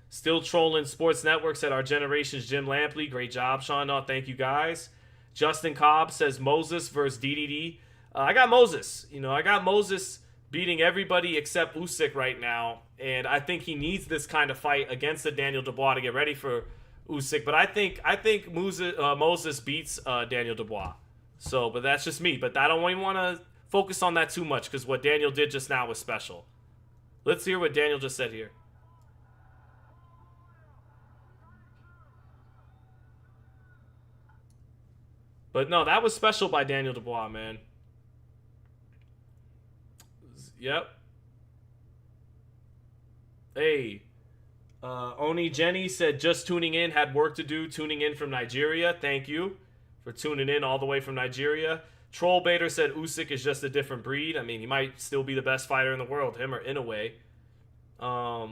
still trolling Sports Network, said our generation's Jim Lampley. Great job, Sean. No, thank you guys. Justin Cobb says Moses versus DDD. I got Moses. I got Moses beating everybody except Usyk right now, and I think he needs this kind of fight against the Daniel Dubois to get ready for Usyk. But I think Moses beats Daniel Dubois. So, but that's just me. But I don't even want to focus on that too much because what Daniel did just now was special. Let's hear what Daniel just said here. But no, that was special by Daniel Dubois, man. Yep. Hey. Oni Jenny said, just tuning in, had work to do, tuning in from Nigeria. Thank you for tuning in all the way from Nigeria. Troll Baiter said Usyk is just a different breed. I mean, he might still be the best fighter in the world, him or in a way. But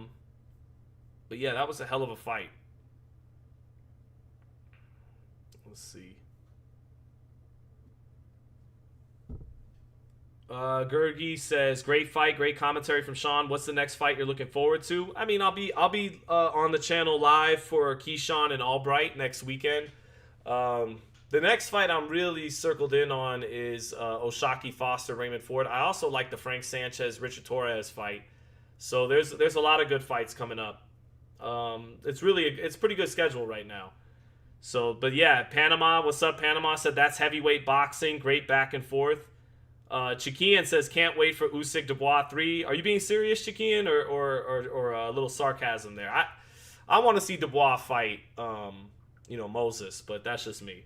yeah, that was a hell of a fight. Let's see. Gergi says, great fight, great commentary from Sean. What's the next fight you're looking forward to? I mean, I'll be on the channel live for Keyshawn and Albright next weekend. The next fight I'm really circled in on is Oshaki Foster, Raymond Ford. I also like the Frank Sanchez, Richard Torres fight. So there's a lot of good fights coming up. It's pretty good schedule right now. So, but yeah, Panama, what's up, Panama? Said that's heavyweight boxing, great back and forth. Chikian says, can't wait for Usyk Dubois 3. Are you being serious, Chikian, or a little sarcasm there? I want to see Dubois fight, Moses, but that's just me.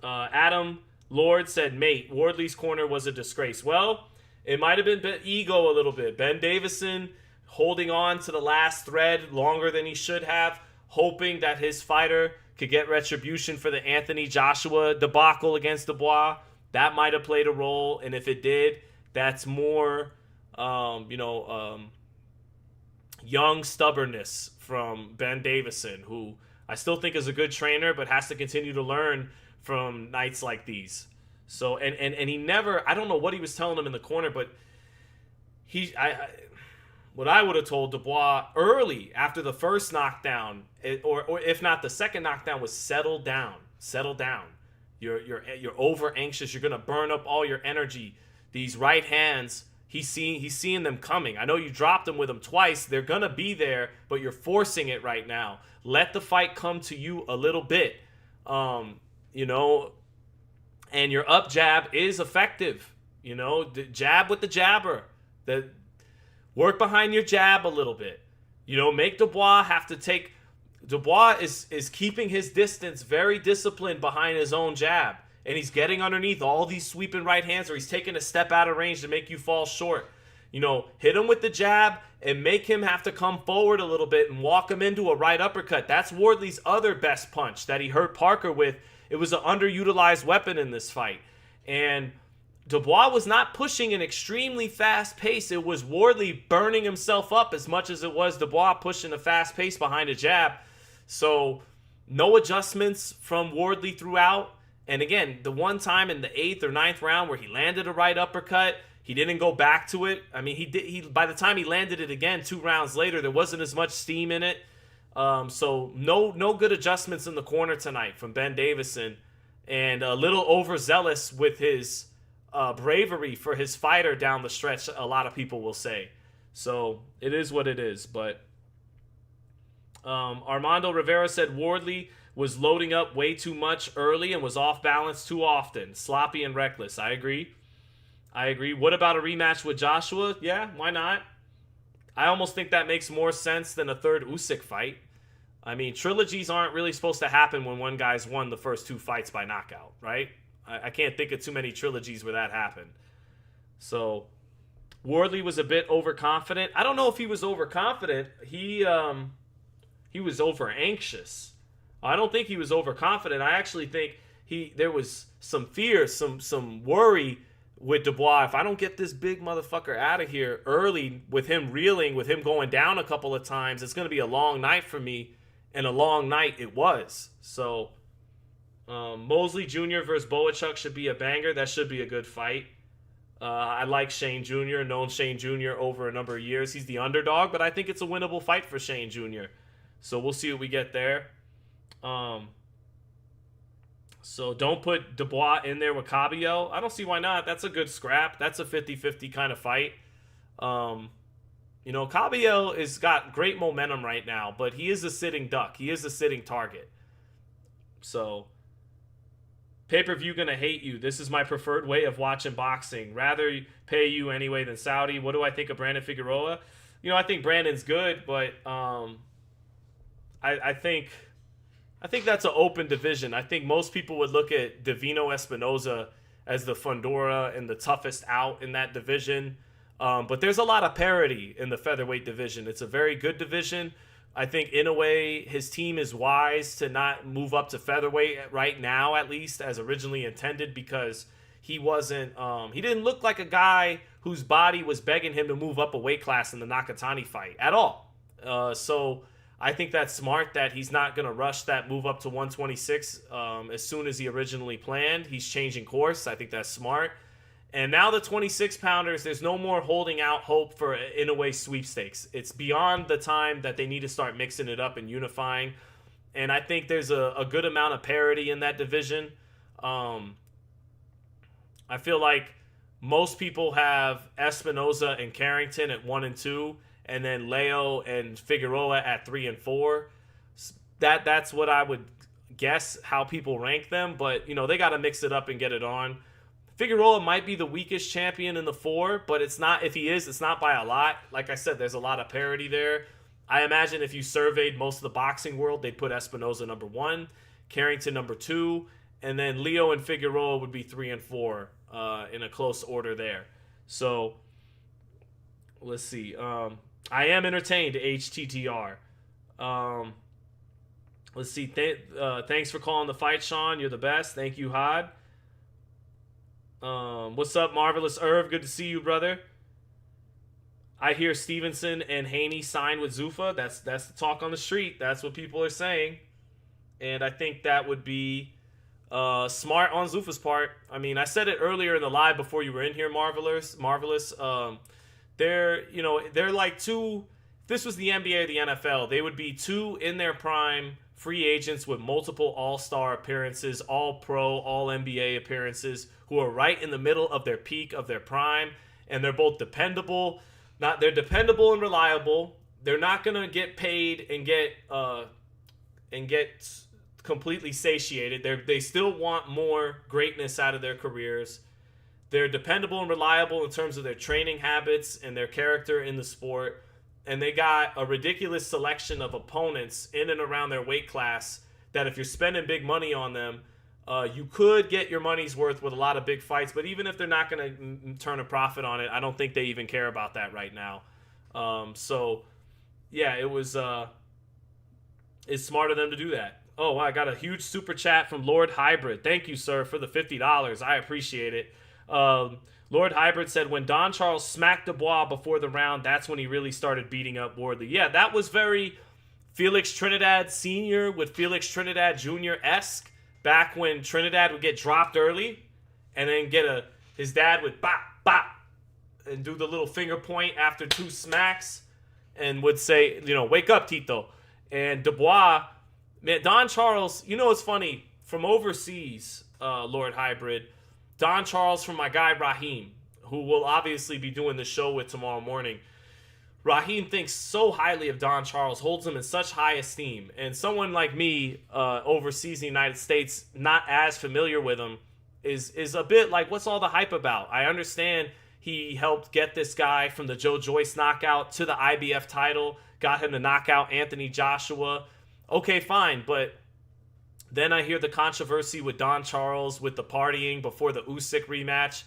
Adam Lord said, mate, Wardley's corner was a disgrace. Well, it might have been ego a little bit. Ben Davison holding on to the last thread longer than he should have, hoping that his fighter could get retribution for the Anthony Joshua debacle against Dubois. That might have played a role, and if it did, that's more, young stubbornness from Ben Davison, who I still think is a good trainer, but has to continue to learn from nights like these. So, and he never, I don't know what he was telling him in the corner, but what I would have told Dubois early after the first knockdown, or if not the second knockdown, was settle down. You're over anxious. You're gonna burn up all your energy. These right hands, he's seeing them coming. I know you dropped them with him twice. They're gonna be there, but you're forcing it right now. Let the fight come to you a little bit, and your up jab is effective. The jab with the jabber. Work behind your jab a little bit. Make Dubois have to take. Dubois is keeping his distance very disciplined behind his own jab. And he's getting underneath all these sweeping right hands, or he's taking a step out of range to make you fall short. Hit him with the jab and make him have to come forward a little bit and walk him into a right uppercut. That's Wardley's other best punch that he hurt Parker with. It was an underutilized weapon in this fight. And Dubois was not pushing an extremely fast pace. It was Wardley burning himself up as much as it was Dubois pushing a fast pace behind a jab. So no adjustments from Wardley throughout. And again, the one time in the 8th or 9th round where he landed a right uppercut, he didn't go back to it. I mean, he by the time he landed it again 2 rounds later, there wasn't as much steam in it. So no good adjustments in the corner tonight from Ben Davison, and a little overzealous with his bravery for his fighter down the stretch, a lot of people will say. So it is what it is. But Armando Rivera said Wardley was loading up way too much early and was off balance too often. Sloppy and reckless. I agree. What about a rematch with Joshua? Yeah, why not? I almost think that makes more sense than a third Usyk fight. I mean, trilogies aren't really supposed to happen when one guy's won the first 2 fights by knockout, right? I can't think of too many trilogies where that happened. So Wardley was a bit overconfident. I don't know if he was overconfident. he was over anxious. I don't think he was overconfident. I actually think there was some fear, some worry with Dubois. If I don't get this big motherfucker out of here early, with him reeling, with him going down a couple of times, it's going to be a long night for me, and a long night it was. So Mosley Jr. versus Boachuk should be a banger. That should be a good fight. I like Shane Jr., known Shane Jr. over a number of years. He's the underdog, but I think it's a winnable fight for Shane Jr. So we'll see what we get there. So don't put Dubois in there with Cabello. I don't see why not. That's a good scrap. That's a 50-50 kind of fight. Cabello has got great momentum right now, but he is a sitting duck. He is a sitting target. So, pay-per-view gonna hate you. This is my preferred way of watching boxing. Rather pay you anyway than Saudi. What do I think of Brandon Figueroa? I think Brandon's good, but I think that's an open division. I think most people would look at Divino Espinoza as the Fundora and the toughest out in that division. But there's a lot of parity in the featherweight division. It's a very good division. I think, in a way, his team is wise to not move up to featherweight right now, at least, as originally intended, because he didn't look like a guy whose body was begging him to move up a weight class in the Nakatani fight at all. So I think that's smart that he's not going to rush that move up to 126 as soon as he originally planned. He's changing course. I think that's smart. And now the 26-pounders, there's no more holding out hope for, in a way, sweepstakes. It's beyond the time that they need to start mixing it up and unifying. And I think there's a good amount of parity in that division. I feel like most people have Espinoza and Carrington at 1 and 2, and then Leo and Figueroa at 3 and 4. That's what I would guess how people rank them. But, they got to mix it up and get it on. Figueroa might be the weakest champion in the 4, but it's not. If he is, it's not by a lot. Like I said, there's a lot of parity there. I imagine if you surveyed most of the boxing world, they'd put Espinoza number 1, Carrington number 2, and then Leo and Figueroa would be 3 and 4 in a close order there. So let's see. I am entertained, HTTR. Let's see. Thanks for calling the fight, Sean. You're the best. Thank you, Had. What's up, Marvelous Irv? Good to see you, brother. I hear Stevenson and Haney signed with Zuffa. That's the talk on the street. That's what people are saying. And I think that would be smart on Zuffa's part. I mean, I said it earlier in the live before you were in here, Marvelous. They're like two. If this was the NBA or the NFL, they would be two in their prime free agents with multiple all-star appearances, all-pro, all-NBA appearances, who are right in the middle of their peak of their prime, and they're both dependable. They're dependable and reliable. They're not gonna get paid and get completely satiated. They still want more greatness out of their careers. They're dependable and reliable in terms of their training habits and their character in the sport. And they got a ridiculous selection of opponents in and around their weight class that if you're spending big money on them, you could get your money's worth with a lot of big fights. But even if they're not going to turn a profit on it, I don't think they even care about that right now. It's smart of them to do that. Oh, I got a huge super chat from Lord Hybrid. Thank you, sir, for the $50. I appreciate it. Lord Hybrid said, when Don Charles smacked Dubois before the round, that's when he really started beating up Wardley. Yeah, that was very Felix Trinidad Sr. with Felix Trinidad Jr.-esque, back when Trinidad would get dropped early and then his dad would bop, bop, and do the little finger point after 2 smacks and would say, wake up, Tito. And Dubois, man, Don Charles, it's funny, from overseas, Lord Hybrid, Don Charles from my guy Raheem, who will obviously be doing the show with tomorrow morning. Raheem thinks so highly of Don Charles, holds him in such high esteem. And someone like me, overseas in the United States, not as familiar with him, is a bit like, what's all the hype about? I understand he helped get this guy from the Joe Joyce knockout to the IBF title, got him to knock out Anthony Joshua. Okay, fine, but then I hear the controversy with Don Charles with the partying before the Usyk rematch.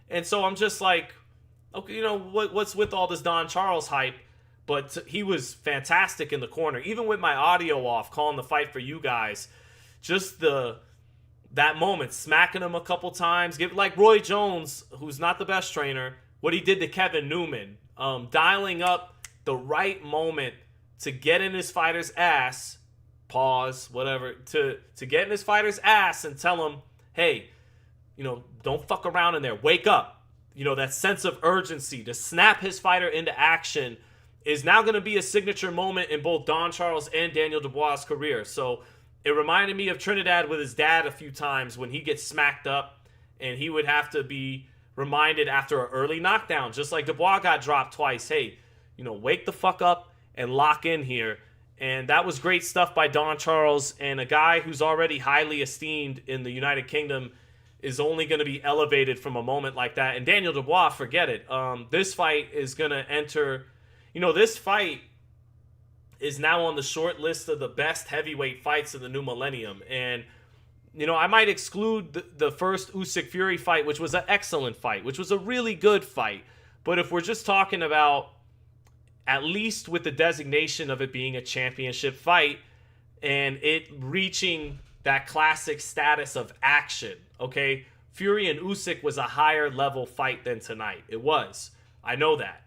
And so I'm just like, okay, what's with all this Don Charles hype? but he was fantastic in the corner. Even with my audio off, calling the fight for you guys, just that moment, smacking him a couple times, like Roy Jones, who's not the best trainer, what he did to Kevin Newman, dialing up the right moment to get in his fighter's ass, pause, whatever, to get in his fighter's ass and tell him, hey, don't fuck around in there, wake up. That sense of urgency to snap his fighter into action is now going to be a signature moment in both Don Charles and Daniel Dubois' career. So it reminded me of Trinidad with his dad a few times when he gets smacked up and he would have to be reminded after an early knockdown, just like Dubois got dropped twice. Hey, wake the fuck up and lock in here. And that was great stuff by Don Charles, and a guy who's already highly esteemed in the United Kingdom is only going to be elevated from a moment like that. And Daniel Dubois, forget it. This fight is going to enter... this fight is now on the short list of the best heavyweight fights of the new millennium. And, I might exclude the first Usyk-Fury fight, which was an excellent fight, which was a really good fight. But if we're just talking about, at least with the designation of it being a championship fight and it reaching that classic status of action, okay? Fury and Usyk was a higher level fight than tonight. It was. I know that.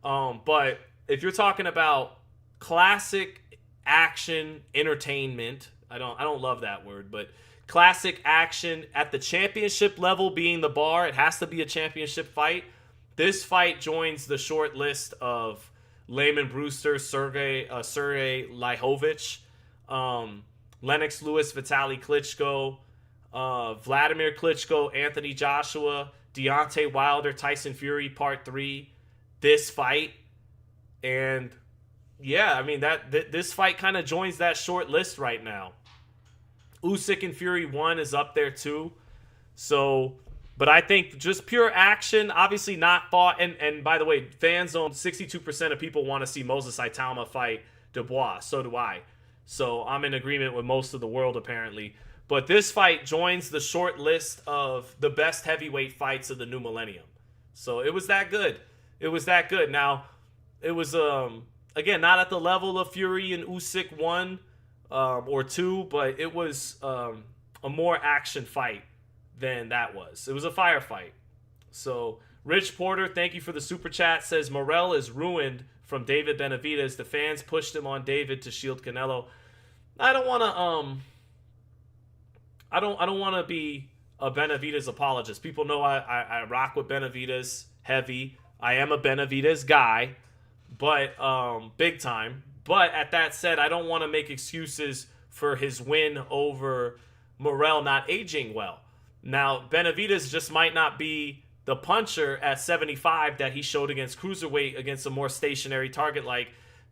But if you're talking about classic action entertainment, I don't love that word, but classic action at the championship level being the bar, it has to be a championship fight. This fight joins the short list of Layman Brewster, Sergey Lyhovich, Lennox Lewis, Vitaly Klitschko, Vladimir Klitschko, Anthony Joshua, Deontay Wilder, Tyson Fury, Part 3. This fight, and yeah, this fight kind of joins that short list right now. Usyk and Fury 1 is up there too. So, but I think just pure action, obviously not fought. And by the way, fan zone, 62% of people want to see Moses Saitama fight Dubois. So do I. So I'm in agreement with most of the world apparently. But this fight joins the short list of the best heavyweight fights of the new millennium. So it was that good. It was that good. Now, it was, again, not at the level of Fury and Usyk 1 or 2, but it was a more action fight than that was. It was a firefight. So, Rich Porter, thank you for the super chat, says Morell is ruined from David Benavidez. The fans pushed him on David to shield Canelo. I don't want to I don't want to be a Benavidez apologist. People know I rock with Benavidez heavy. I am a Benavidez guy, but big time. But at that said, I don't want to make excuses for his win over Morell not aging well. Now, Benavidez just might not be the puncher at 75 that he showed against cruiserweight against a more stationary target like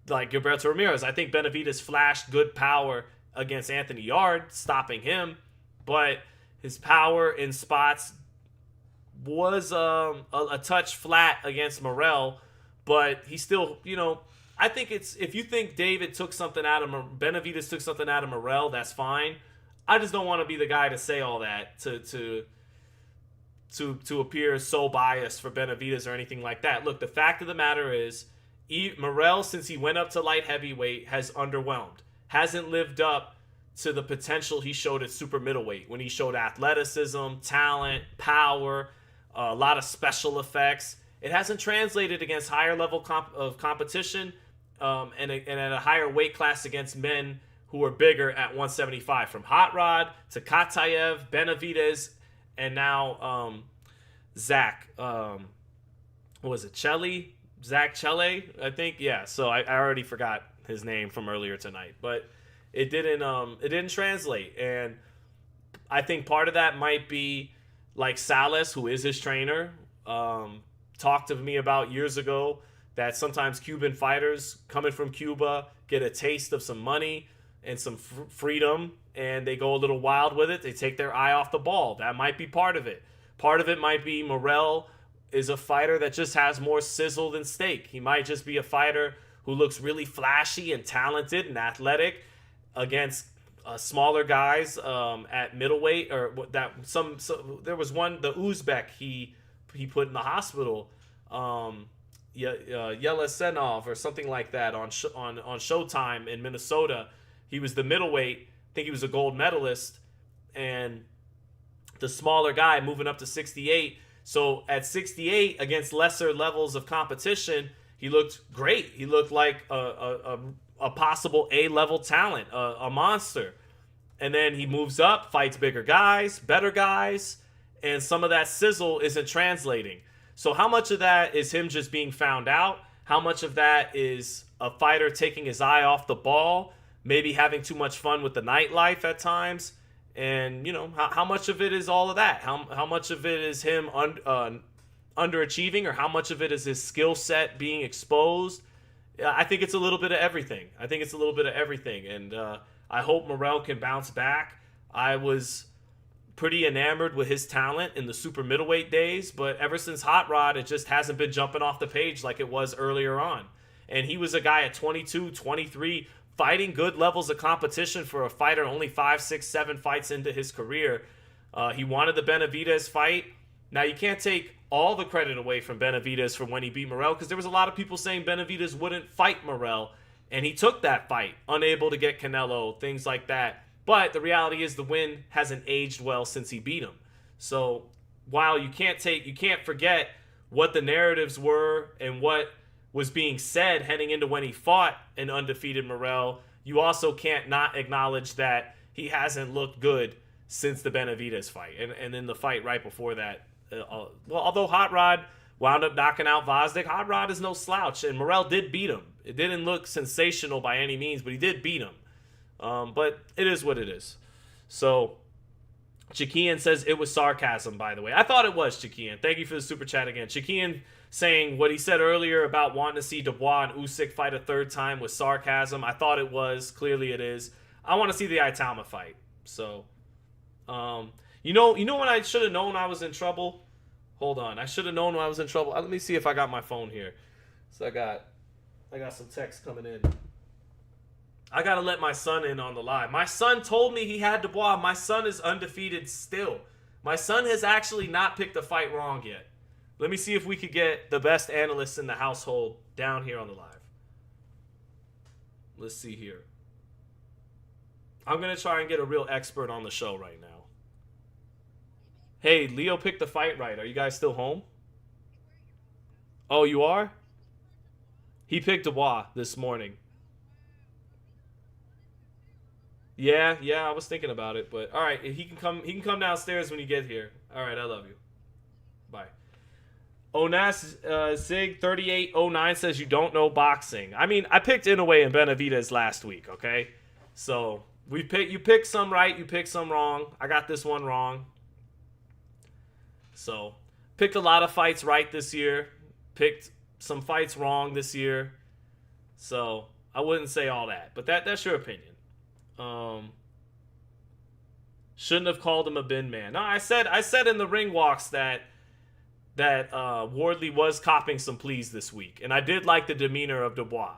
Gilberto Ramirez. I think Benavidez flashed good power against Anthony Yard, stopping him, but his power in spots was a touch flat against Morell, but he still, I think if you think Benavidez took something out of Morell, that's fine. I just don't want to be the guy to say all that to appear so biased for Benavidez or anything like that. Look, the fact of the matter is, Morell, since he went up to light heavyweight, has underwhelmed. Hasn't lived up to the potential he showed at super middleweight when he showed athleticism, talent, power, a lot of special effects. It hasn't translated against higher level of competition and at a higher weight class against men who are bigger at 175. From Hot Rod to Katayev, Benavidez, and now Zach. What was it? Zach Chelle, I think. Yeah. So I already forgot his name from earlier tonight, but it didn't translate, and I think part of that might be like Salas, who is his trainer, talked to me about years ago that sometimes Cuban fighters coming from Cuba get a taste of some money and some freedom, and they go a little wild with it. They take their eye off the ball. That might be part of it. Part of it might be Morell is a fighter that just has more sizzle than steak. He might just be a fighter who looks really flashy and talented and athletic against smaller guys at middleweight, or that there was one, the Uzbek he put in the hospital. Yelesenov or something like that on Showtime in Minnesota. He was the middleweight. I think he was a gold medalist, and the smaller guy moving up to 68. So at 68 against lesser levels of competition, he looked great. He looked like a possible A-level talent, a monster. And then he moves up, fights bigger guys, better guys, and some of that sizzle isn't translating. So how much of that is him just being found out? How much of that is a fighter taking his eye off the ball, maybe having too much fun with the nightlife at times? And, how much of it is all of that? How much of it is him underachieving, or how much of it is his skill set being exposed? I think it's a little bit of everything. And I hope Morell can bounce back. I was pretty enamored with his talent in the super middleweight days, but ever since Hot Rod, it just hasn't been jumping off the page like it was earlier on. And he was a guy at 22, 23, fighting good levels of competition for a fighter only 5, 6, 7 fights into his career. He wanted the Benavidez fight. Now, you can't take all the credit away from Benavidez from when he beat Morell, because there was a lot of people saying Benavidez wouldn't fight Morell, and he took that fight, unable to get Canelo, things like that. But the reality is the win hasn't aged well since he beat him. So while you can't forget what the narratives were and what was being said heading into when he fought an undefeated Morell, you also can't not acknowledge that he hasn't looked good since the Benavidez fight. And in the fight right before that, although Hot Rod wound up knocking out Vosdick, Hot Rod is no slouch, and Morell did beat him. It didn't look sensational by any means, but he did beat him. But it is what it is. So Chikian says it was sarcasm, by the way. I thought it was, Chikian. Thank you for the super chat again. Chikian saying what he said earlier about wanting to see Dubois and Usyk fight a third time was sarcasm. I thought it was. Clearly it is. I want to see the Itama fight. So, you know when I should have known I was in trouble? Hold on. I should have known when I was in trouble. Let me see if I got my phone here. So I got some text coming in. I got to let my son in on the live. My son told me he had Dubois. My son is undefeated still. My son has actually not picked a fight wrong yet. Let me see if we could get the best analysts in the household down here on the live. Let's see here. I'm going to try and get a real expert on the show right now. Hey, Leo picked the fight right. Are you guys still home? Oh, you are? He picked Dubois this morning. Yeah, I was thinking about it, but all right, he can come downstairs when you get here. All right, I love you. Bye. Onas Sig 3809 says you don't know boxing. I mean, I picked Inoue and Benavidez last week, okay? So, you picked some right, you picked some wrong. I got this one wrong. So, picked a lot of fights right this year. Picked some fights wrong this year. So, I wouldn't say all that, but that's your opinion. Shouldn't have called him a bin man. No, I said in the ring walks that Wardley was copping some pleas this week, and I did like the demeanor of Dubois.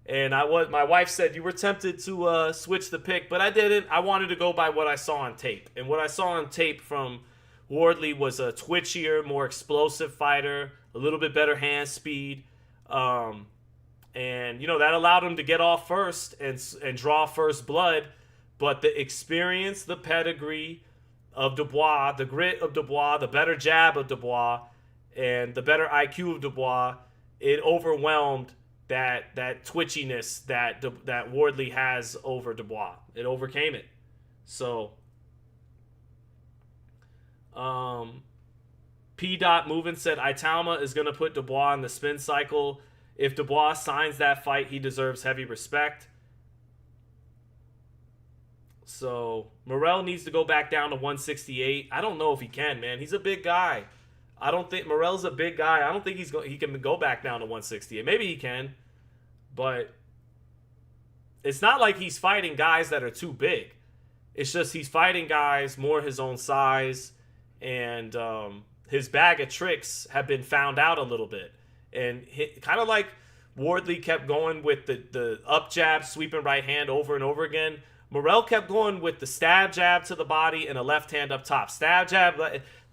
And my wife said you were tempted to switch the pick, but I didn't. I wanted to go by what I saw on tape, and what I saw on tape from Wardley was a twitchier, more explosive fighter, a little bit better hand speed. And, that allowed him to get off first and draw first blood. But the experience, the pedigree of Dubois, the grit of Dubois, the better jab of Dubois, and the better IQ of Dubois, it overwhelmed that twitchiness that Wardley has over Dubois. It overcame it. So, P. Movin said Itama is going to put Dubois in the spin cycle. If Dubois signs that fight, he deserves heavy respect. So, Morell needs to go back down to 168. I don't know if he can, man. He's a big guy. I don't think Morell's a big guy. I don't think he can go back down to 168. Maybe he can, but it's not like he's fighting guys that are too big. It's just he's fighting guys more his own size, and his bag of tricks have been found out a little bit. And kind of like Wardley kept going with the up jab, sweeping right hand over and over again, Morell kept going with the stab jab to the body and a left hand up top. Stab jab,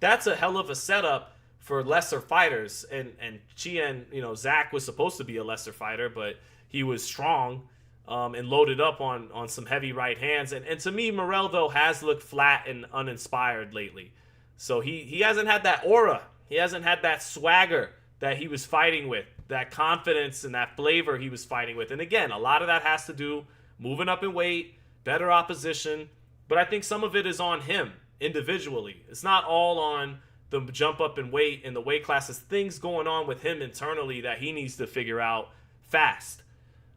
that's a hell of a setup for lesser fighters. And Chien, Zach was supposed to be a lesser fighter, but he was strong and loaded up on some heavy right hands. And to me, Morell, though, has looked flat and uninspired lately. So he hasn't had that aura. He hasn't had that swagger that he was fighting with, that confidence and that flavor he was fighting with. And again, a lot of that has to do moving up in weight, better opposition. But I think some of it is on him individually. It's not all on the jump up in weight and the weight classes. Things going on with him internally that he needs to figure out fast.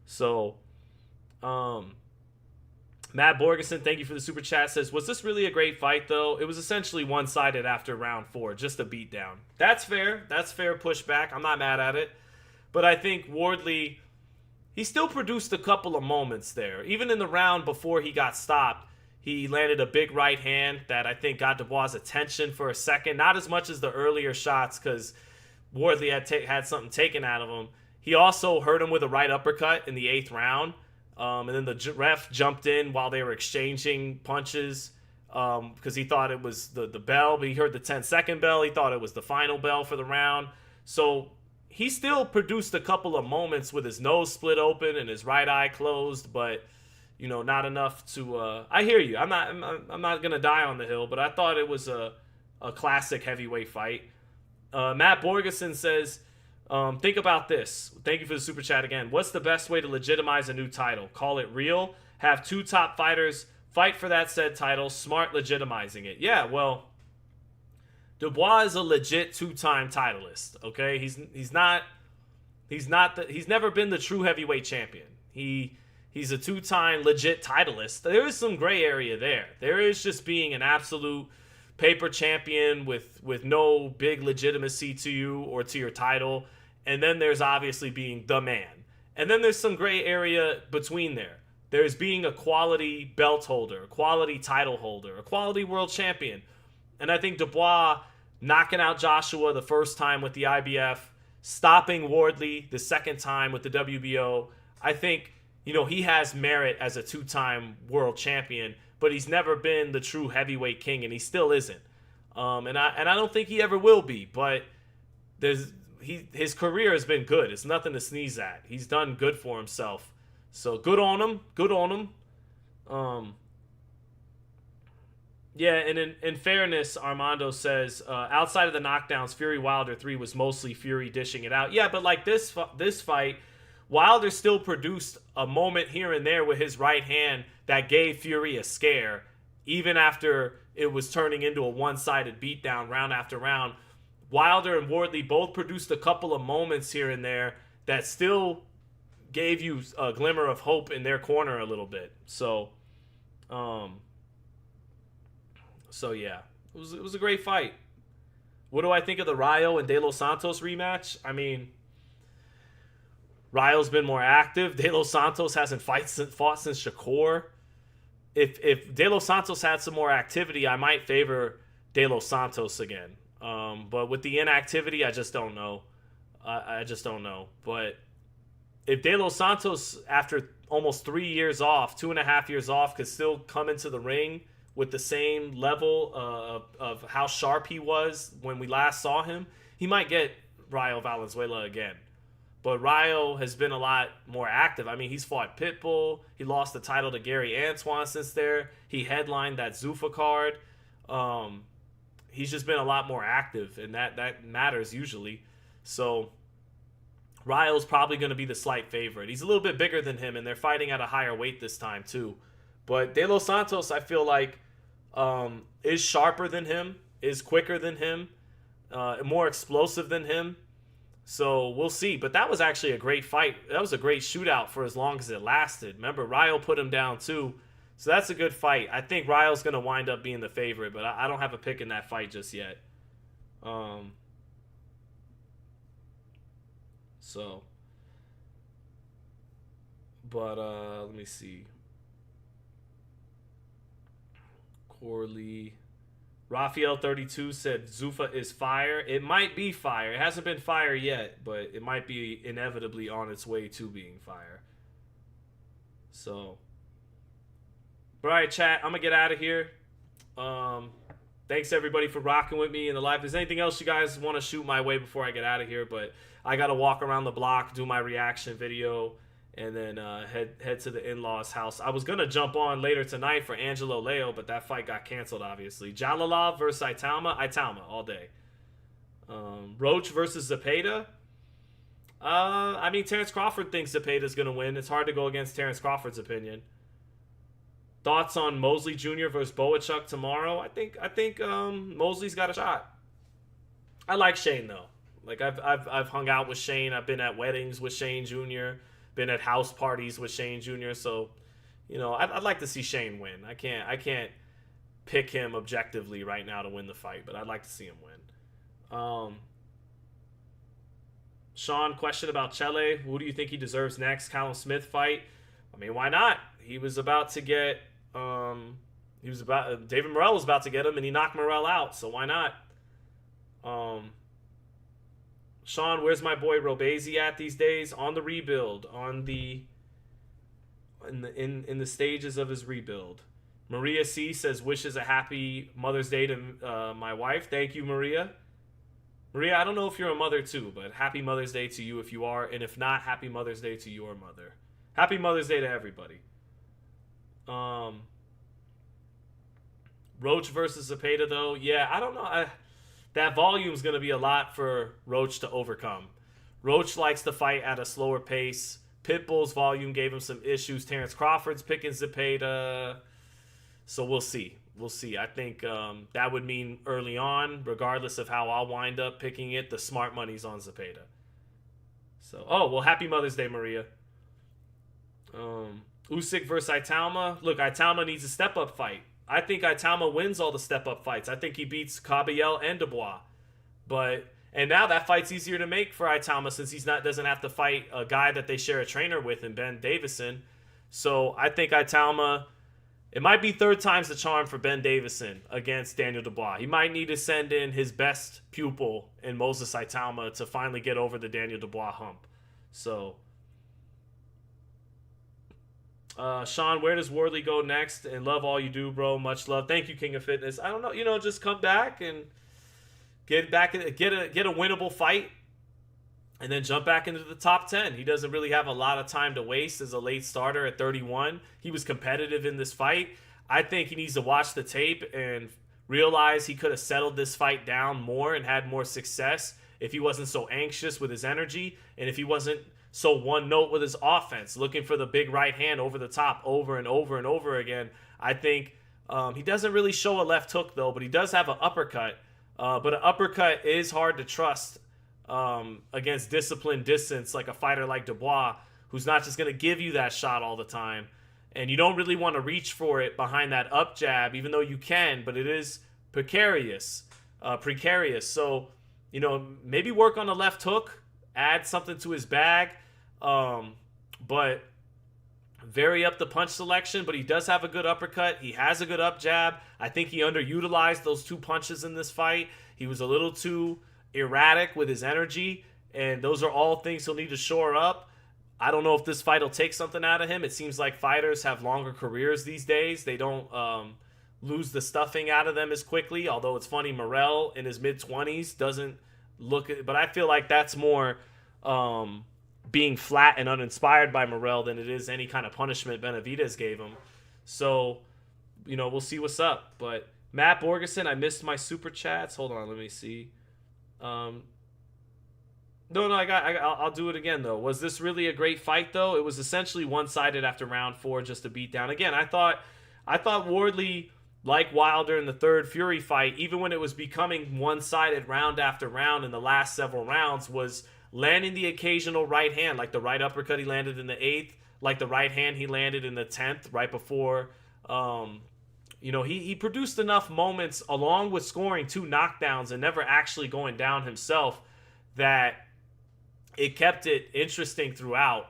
So, Matt Borgeson, thank you for the super chat, says, was this really a great fight, though? It was essentially one-sided after round 4, just a beatdown. That's fair. That's fair pushback. I'm not mad at it. But I think Wardley, he still produced a couple of moments there. Even in the round before he got stopped, he landed a big right hand that I think got Dubois' attention for a second. Not as much as the earlier shots because Wardley had something taken out of him. He also hurt him with a right uppercut in the 8th round. And then the ref jumped in while they were exchanging punches because he thought it was the bell, but he heard the 10-second bell. He thought it was the final bell for the round. So he still produced a couple of moments with his nose split open and his right eye closed, but not enough to. I hear you. I'm not gonna die on the hill, but I thought it was a classic heavyweight fight. Matt Borgeson says, think about this. Thank you for the super chat again. What's the best way to legitimize a new title? Call it real. Have 2 top fighters fight for that said title. Smart legitimizing it. Yeah, well, Dubois is a legit 2-time titleist. Okay, he's never been the true heavyweight champion. He's a 2-time legit titleist. There is some gray area there. There is just being an absolute paper champion with no big legitimacy to you or to your title. And then there's obviously being the man. And then there's some gray area between there. There's being a quality belt holder, a quality title holder, a quality world champion. And I think Dubois knocking out Joshua the first time with the IBF, stopping Wardley the second time with the WBO, I think, he has merit as a 2-time world champion, but he's never been the true heavyweight king, and he still isn't. And I don't think he ever will be, but his career has been good. It's nothing to sneeze at. He's done good for himself. So good on him. Good on him. Yeah, and in fairness, Armando says, outside of the knockdowns, Fury Wilder 3 was mostly Fury dishing it out. Yeah, but like this fight, Wilder still produced a moment here and there with his right hand that gave Fury a scare, even after it was turning into a one-sided beatdown round after round. Wilder and Wardley both produced a couple of moments here and there that still gave you a glimmer of hope in their corner a little bit. So yeah, it was a great fight. What do I think of the Rayo and De Los Santos rematch? I mean, Rayo's been more active. De Los Santos hasn't fought since Shakur. If De Los Santos had some more activity, I might favor De Los Santos again. But with the inactivity, I just don't know. I just don't know. But if De Los Santos, after almost 3 years off, 2.5 years off, could still come into the ring with the same level of how sharp he was when we last saw him, he might get Rayo Valenzuela again. But Rayo has been a lot more active. I mean, he's fought Pitbull. He lost the title to Gary Antoine since there. He headlined that Zuffa card. He's just been a lot more active, and that matters usually. So Rayo's probably going to be the slight favorite. He's a little bit bigger than him, and they're fighting at a higher weight this time too. But De Los Santos, I feel like, is sharper than him, is quicker than him, more explosive than him. So we'll see. But that was actually a great fight. That was a great shootout for as long as it lasted. Remember, Rayo put him down too. So that's a good fight. I think Rayo's going to wind up being the favorite, but I don't have a pick in that fight just yet. Let me see. Corley. Raphael 32 said Zuffa is fire. It might be fire. It hasn't been fire yet, but it might be inevitably on its way to being fire. So, all right, chat. I'm gonna get out of here. thanks everybody for rocking with me in the live. If there's anything else you guys want to shoot my way before I get out of here, but I got to walk around the block, do my reaction video, and then head to the in-laws' house. I was going to jump on later tonight for Angelo Leo, but that fight got canceled, obviously. Jalalov versus Italma. Italma all day. Roach versus Zepeda. I mean, Terrence Crawford thinks Zepeda's going to win. It's hard to go against Terrence Crawford's opinion. Thoughts on Mosley Jr. versus Boachuk tomorrow? I think Mosley's got a shot. I like Shane though. Like I've hung out with Shane. I've been at weddings with Shane Jr. Been at house parties with Shane Jr. So, you know, I'd like to see Shane win. I can't pick him objectively right now to win the fight, but I'd like to see him win. Sean, question about Chele. Who do you think he deserves next? Callum Smith fight? I mean, why not? He was about to get David Morell was about to get him, and he knocked Morell out, so why not? Sean, where's my boy Robazy at these days? On the rebuild, in the stages of his rebuild. Maria C says wishes a happy Mother's Day to my wife. Thank you, Maria. Maria, I don't know if you're a mother too, but happy Mother's Day to you if you are, and if not, happy Mother's Day to your mother. Happy Mother's Day to everybody. Roach versus Zepeda, though. Yeah, I don't know. That volume's going to be a lot for Roach to overcome. Roach likes to fight at a slower pace. Pitbull's volume gave him some issues. Terrence Crawford's picking Zepeda. So we'll see. We'll see. I think that would mean early on, regardless of how I'll wind up picking it, the smart money's on Zepeda. So, well, happy Mother's Day, Maria. Usyk versus Italma. Look, Italma needs a step-up fight. I think Italma wins all the step-up fights. I think he beats Caballel and Dubois. And now that fight's easier to make for Italma since doesn't have to fight a guy that they share a trainer with in Ben Davison. So I think Italma, it might be third time's the charm for Ben Davison against Daniel Dubois. He might need to send in his best pupil in Moses Italma to finally get over the Daniel Dubois hump. So, Sean, where does Wardley go next? And love all you do, bro. Much love. Thank you, King of Fitness. I don't know, just come back and get a winnable fight, and then jump back into the top 10. He doesn't really have a lot of time to waste as a late starter at 31. He was competitive in this fight. I think he needs to watch the tape and realize he could have settled this fight down more and had more success if he wasn't so anxious with his energy and if he wasn't so one note with his offense, looking for the big right hand over the top over and over and over again. I think he doesn't really show a left hook, though, but he does have an uppercut. But an uppercut is hard to trust against disciplined distance, like a fighter like Dubois, who's not just going to give you that shot all the time. And you don't really want to reach for it behind that up jab, even though you can, but it is precarious. So, maybe work on the left hook, add something to his bag, but vary up the punch selection. But he does have a good uppercut. He has a good up jab. I think he underutilized those two punches in this fight. He was a little too erratic with his energy, and those are all things he'll need to shore up. I don't know if this fight will take something out of him. It seems like fighters have longer careers these days. They don't lose the stuffing out of them as quickly, although it's funny, Morell in his mid-20s doesn't look – but I feel like that's more being flat and uninspired by Morell than it is any kind of punishment Benavidez gave him. So, we'll see what's up. But Matt Borgeson, I missed my super chats. Hold on, let me see. I'll do it again, though. Was this really a great fight, though? It was essentially one-sided after round 4, just a beatdown. Again, I thought Wardley, like Wilder in the third Fury fight, even when it was becoming one-sided round after round in the last several rounds, was landing the occasional right hand, like the right uppercut he landed in the 8th, like the right hand he landed in the 10th, right before. He produced enough moments along with scoring 2 knockdowns and never actually going down himself that it kept it interesting throughout,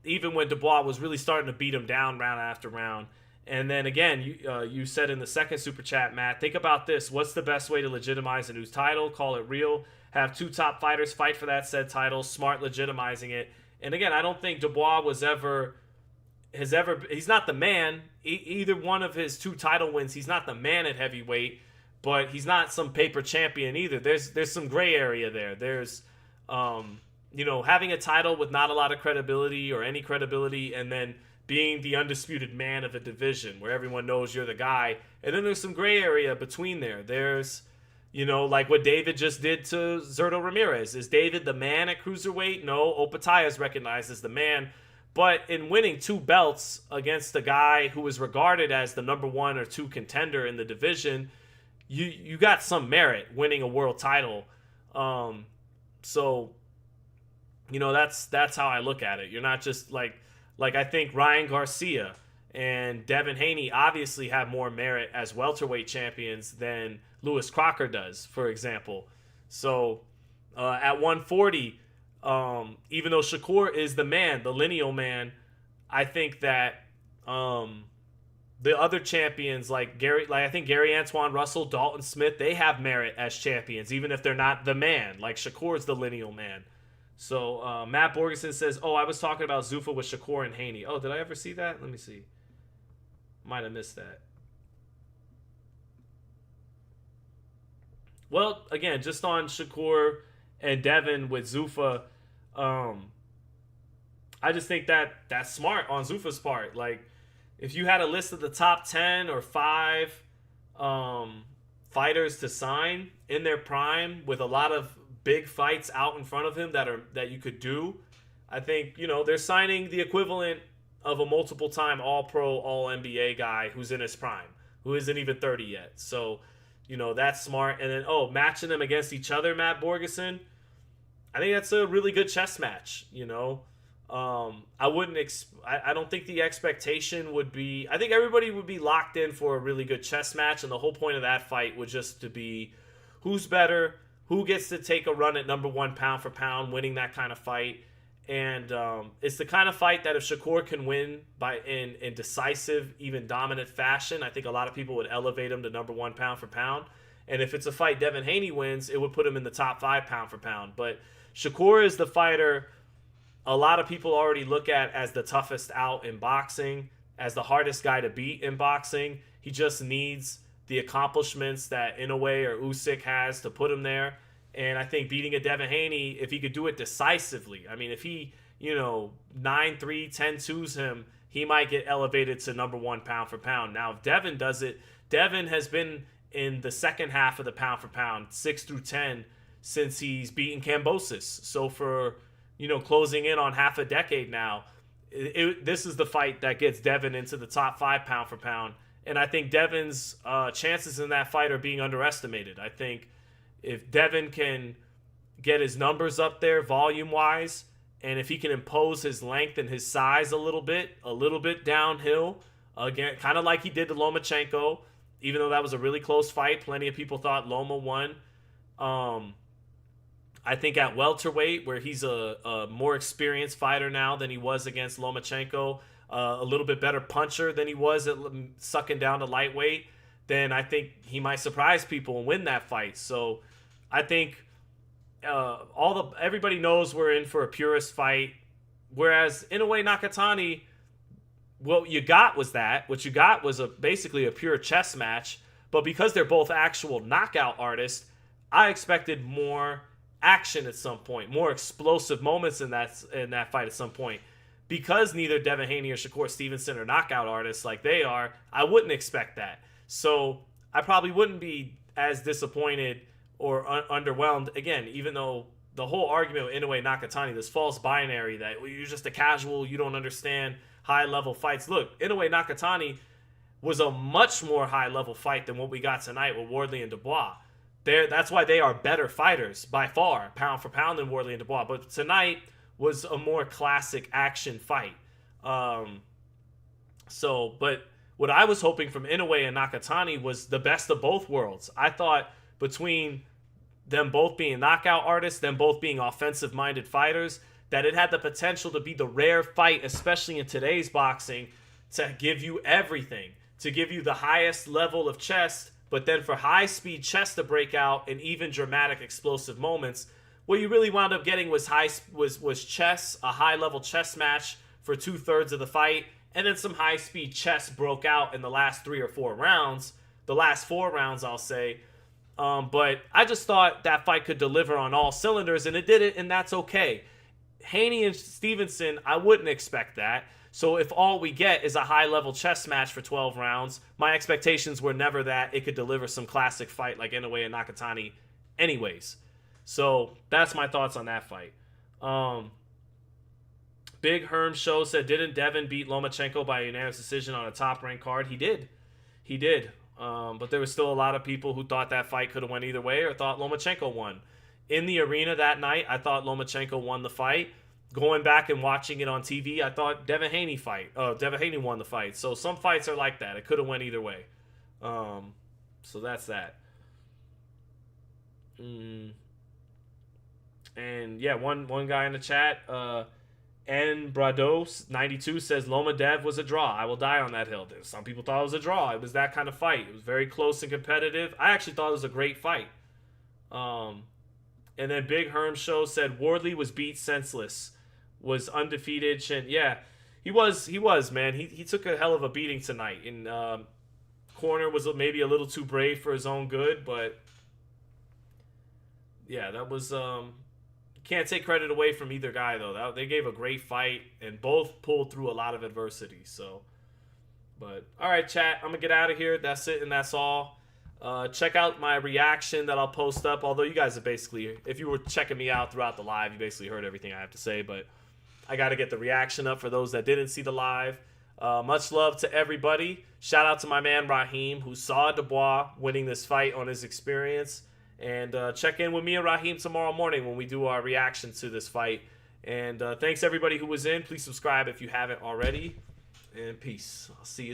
even when Dubois was really starting to beat him down round after round. And then again, you said in the second super chat, Matt, think about this. What's the best way to legitimize a new title? Call it real. Have 2 top fighters fight for that said title. Smart legitimizing it. And again, I don't think Dubois he's not the man. Either one of his 2 title wins, he's not the man at heavyweight. but he's not some paper champion either. There's some gray area there. There's having a title with not a lot of credibility or any credibility, and then being the undisputed man of a division where everyone knows you're the guy. And then there's some gray area between there. There's, like what David just did to Zurdo Ramirez. Is David the man at cruiserweight? No, Opataya is recognized as the man. But in winning 2 belts against a guy who is regarded as the number 1 or 2 contender in the division, you got some merit winning a world title. So, that's how I look at it. You're not just like I think Ryan Garcia and Devin Haney obviously have more merit as welterweight champions than Lewis Crocker does, for example. So at 140, even though Shakur is the man, the lineal man, I think that the other champions I think Gary Antoine Russell, Dalton Smith, they have merit as champions, even if they're not the man. Like Shakur's the lineal man. So Matt Borgeson says, I was talking about Zuffa with Shakur and Haney. Oh, did I ever see that? Let me see. Might have missed that. Well, again, just on Shakur and Devin with Zuffa, I just think that that's smart on Zuffa's part. Like, if you had a list of the top 10 or 5 fighters to sign in their prime with a lot of big fights out in front of him that you could do, I think, they're signing the equivalent of a multiple time all-pro, all-NBA guy who's in his prime, who isn't even 30 yet. So, that's smart. And then, matching them against each other, Matt Borgeson, I think that's a really good chess match, I don't think the expectation would be, I think everybody would be locked in for a really good chess match, and the whole point of that fight would just to be who's better, who gets to take a run at number 1 pound for pound, winning that kind of fight. And it's the kind of fight that if Shakur can win in decisive, even dominant fashion, I think a lot of people would elevate him to number 1 pound for pound. And if it's a fight Devin Haney wins, it would put him in the top 5 pound for pound. But Shakur is the fighter a lot of people already look at as the toughest out in boxing, as the hardest guy to beat in boxing. He just needs the accomplishments that Inoue or Usyk has to put him there. And I think beating a Devin Haney, if he could do it decisively, I mean, if he, 9-3, 10-2s him, he might get elevated to number 1 pound for pound. Now, if Devin does it, Devin has been in the second half of the pound for pound, 6 through 10, since he's beaten Kambosos. So for, closing in on half a decade now, this is the fight that gets Devin into the top 5 pound for pound. And I think Devin's chances in that fight are being underestimated. I think if Devin can get his numbers up there volume-wise, and if he can impose his length and his size a little bit downhill, again, kind of like he did to Lomachenko, even though that was a really close fight, plenty of people thought Loma won. I think at welterweight, where he's a more experienced fighter now than he was against Lomachenko, a little bit better puncher than he was at sucking down to lightweight, then I think he might surprise people and win that fight. So I think everybody knows we're in for a purist fight, whereas Inoue Nakatani, what you got was basically a pure chess match. But because they're both actual knockout artists, I expected more action at some point, more explosive moments in that fight at some point. Because neither Devin Haney or Shakur Stevenson are knockout artists like they are, I wouldn't expect that. So I probably wouldn't be as disappointed or underwhelmed. Again, even though the whole argument with Inoue Nakatani, this false binary that you're just a casual, you don't understand high-level fights. Look, Inoue Nakatani was a much more high-level fight than what we got tonight with Wardley and Dubois. That's why they are better fighters by far, pound for pound, than Wardley and Dubois. But tonight was a more classic action fight. But what I was hoping from Inoue and Nakatani was the best of both worlds. I thought between them both being knockout artists, them both being offensive-minded fighters, that it had the potential to be the rare fight, especially in today's boxing, to give you everything, to give you the highest level of chess, but then for high-speed chess to break out and even dramatic, explosive moments. What you really wound up getting was chess, a high-level chess match for 2/3 of the fight, and then some high-speed chess broke out in the last 3 or 4 rounds. the last 4 rounds, I'll say. But I just thought that fight could deliver on all cylinders, and it didn't, and that's okay. Haney and Stevenson, I wouldn't expect that. So if all we get is a high-level chess match for 12 rounds, my expectations were never that it could deliver some classic fight like Inoue and Nakatani anyways. So that's my thoughts on that fight. Big Herm Show said, didn't Devin beat Lomachenko by a unanimous decision on a top-ranked card? He did. He did. But there was still a lot of people who thought that fight could have went either way or thought Lomachenko won. In the arena that night, I thought Lomachenko won the fight. Going back and watching it on TV, I thought Devin Haney won the fight. So some fights are like that. It could have went either way. So that's that. And yeah, one guy in the chat, N Brados 92 says Loma Dev was a draw. I will die on that hill. Some people thought it was a draw. It was that kind of fight. It was very close and competitive. I actually thought it was a great fight. And then Big Herm Show said Wardley was beat senseless, was undefeated. Yeah, he was, man. He took a hell of a beating tonight. And corner was maybe a little too brave for his own good, but yeah, that was can't take credit away from either guy though. They gave a great fight and both pulled through a lot of adversity. So, but all right, chat, I'm gonna get out of here. That's it, and that's all. Check out my reaction that I'll post up. Although you guys have basically, if you were checking me out throughout the live, you basically heard everything I have to say. But I got to get the reaction up for those that didn't see the live. Much love to everybody. Shout out to my man Raheem, who saw Dubois winning this fight on his experience. And check in with me and Raheem tomorrow morning when we do our reaction to this fight. And thanks everybody who was in. Please subscribe if you haven't already. And peace. I'll see you.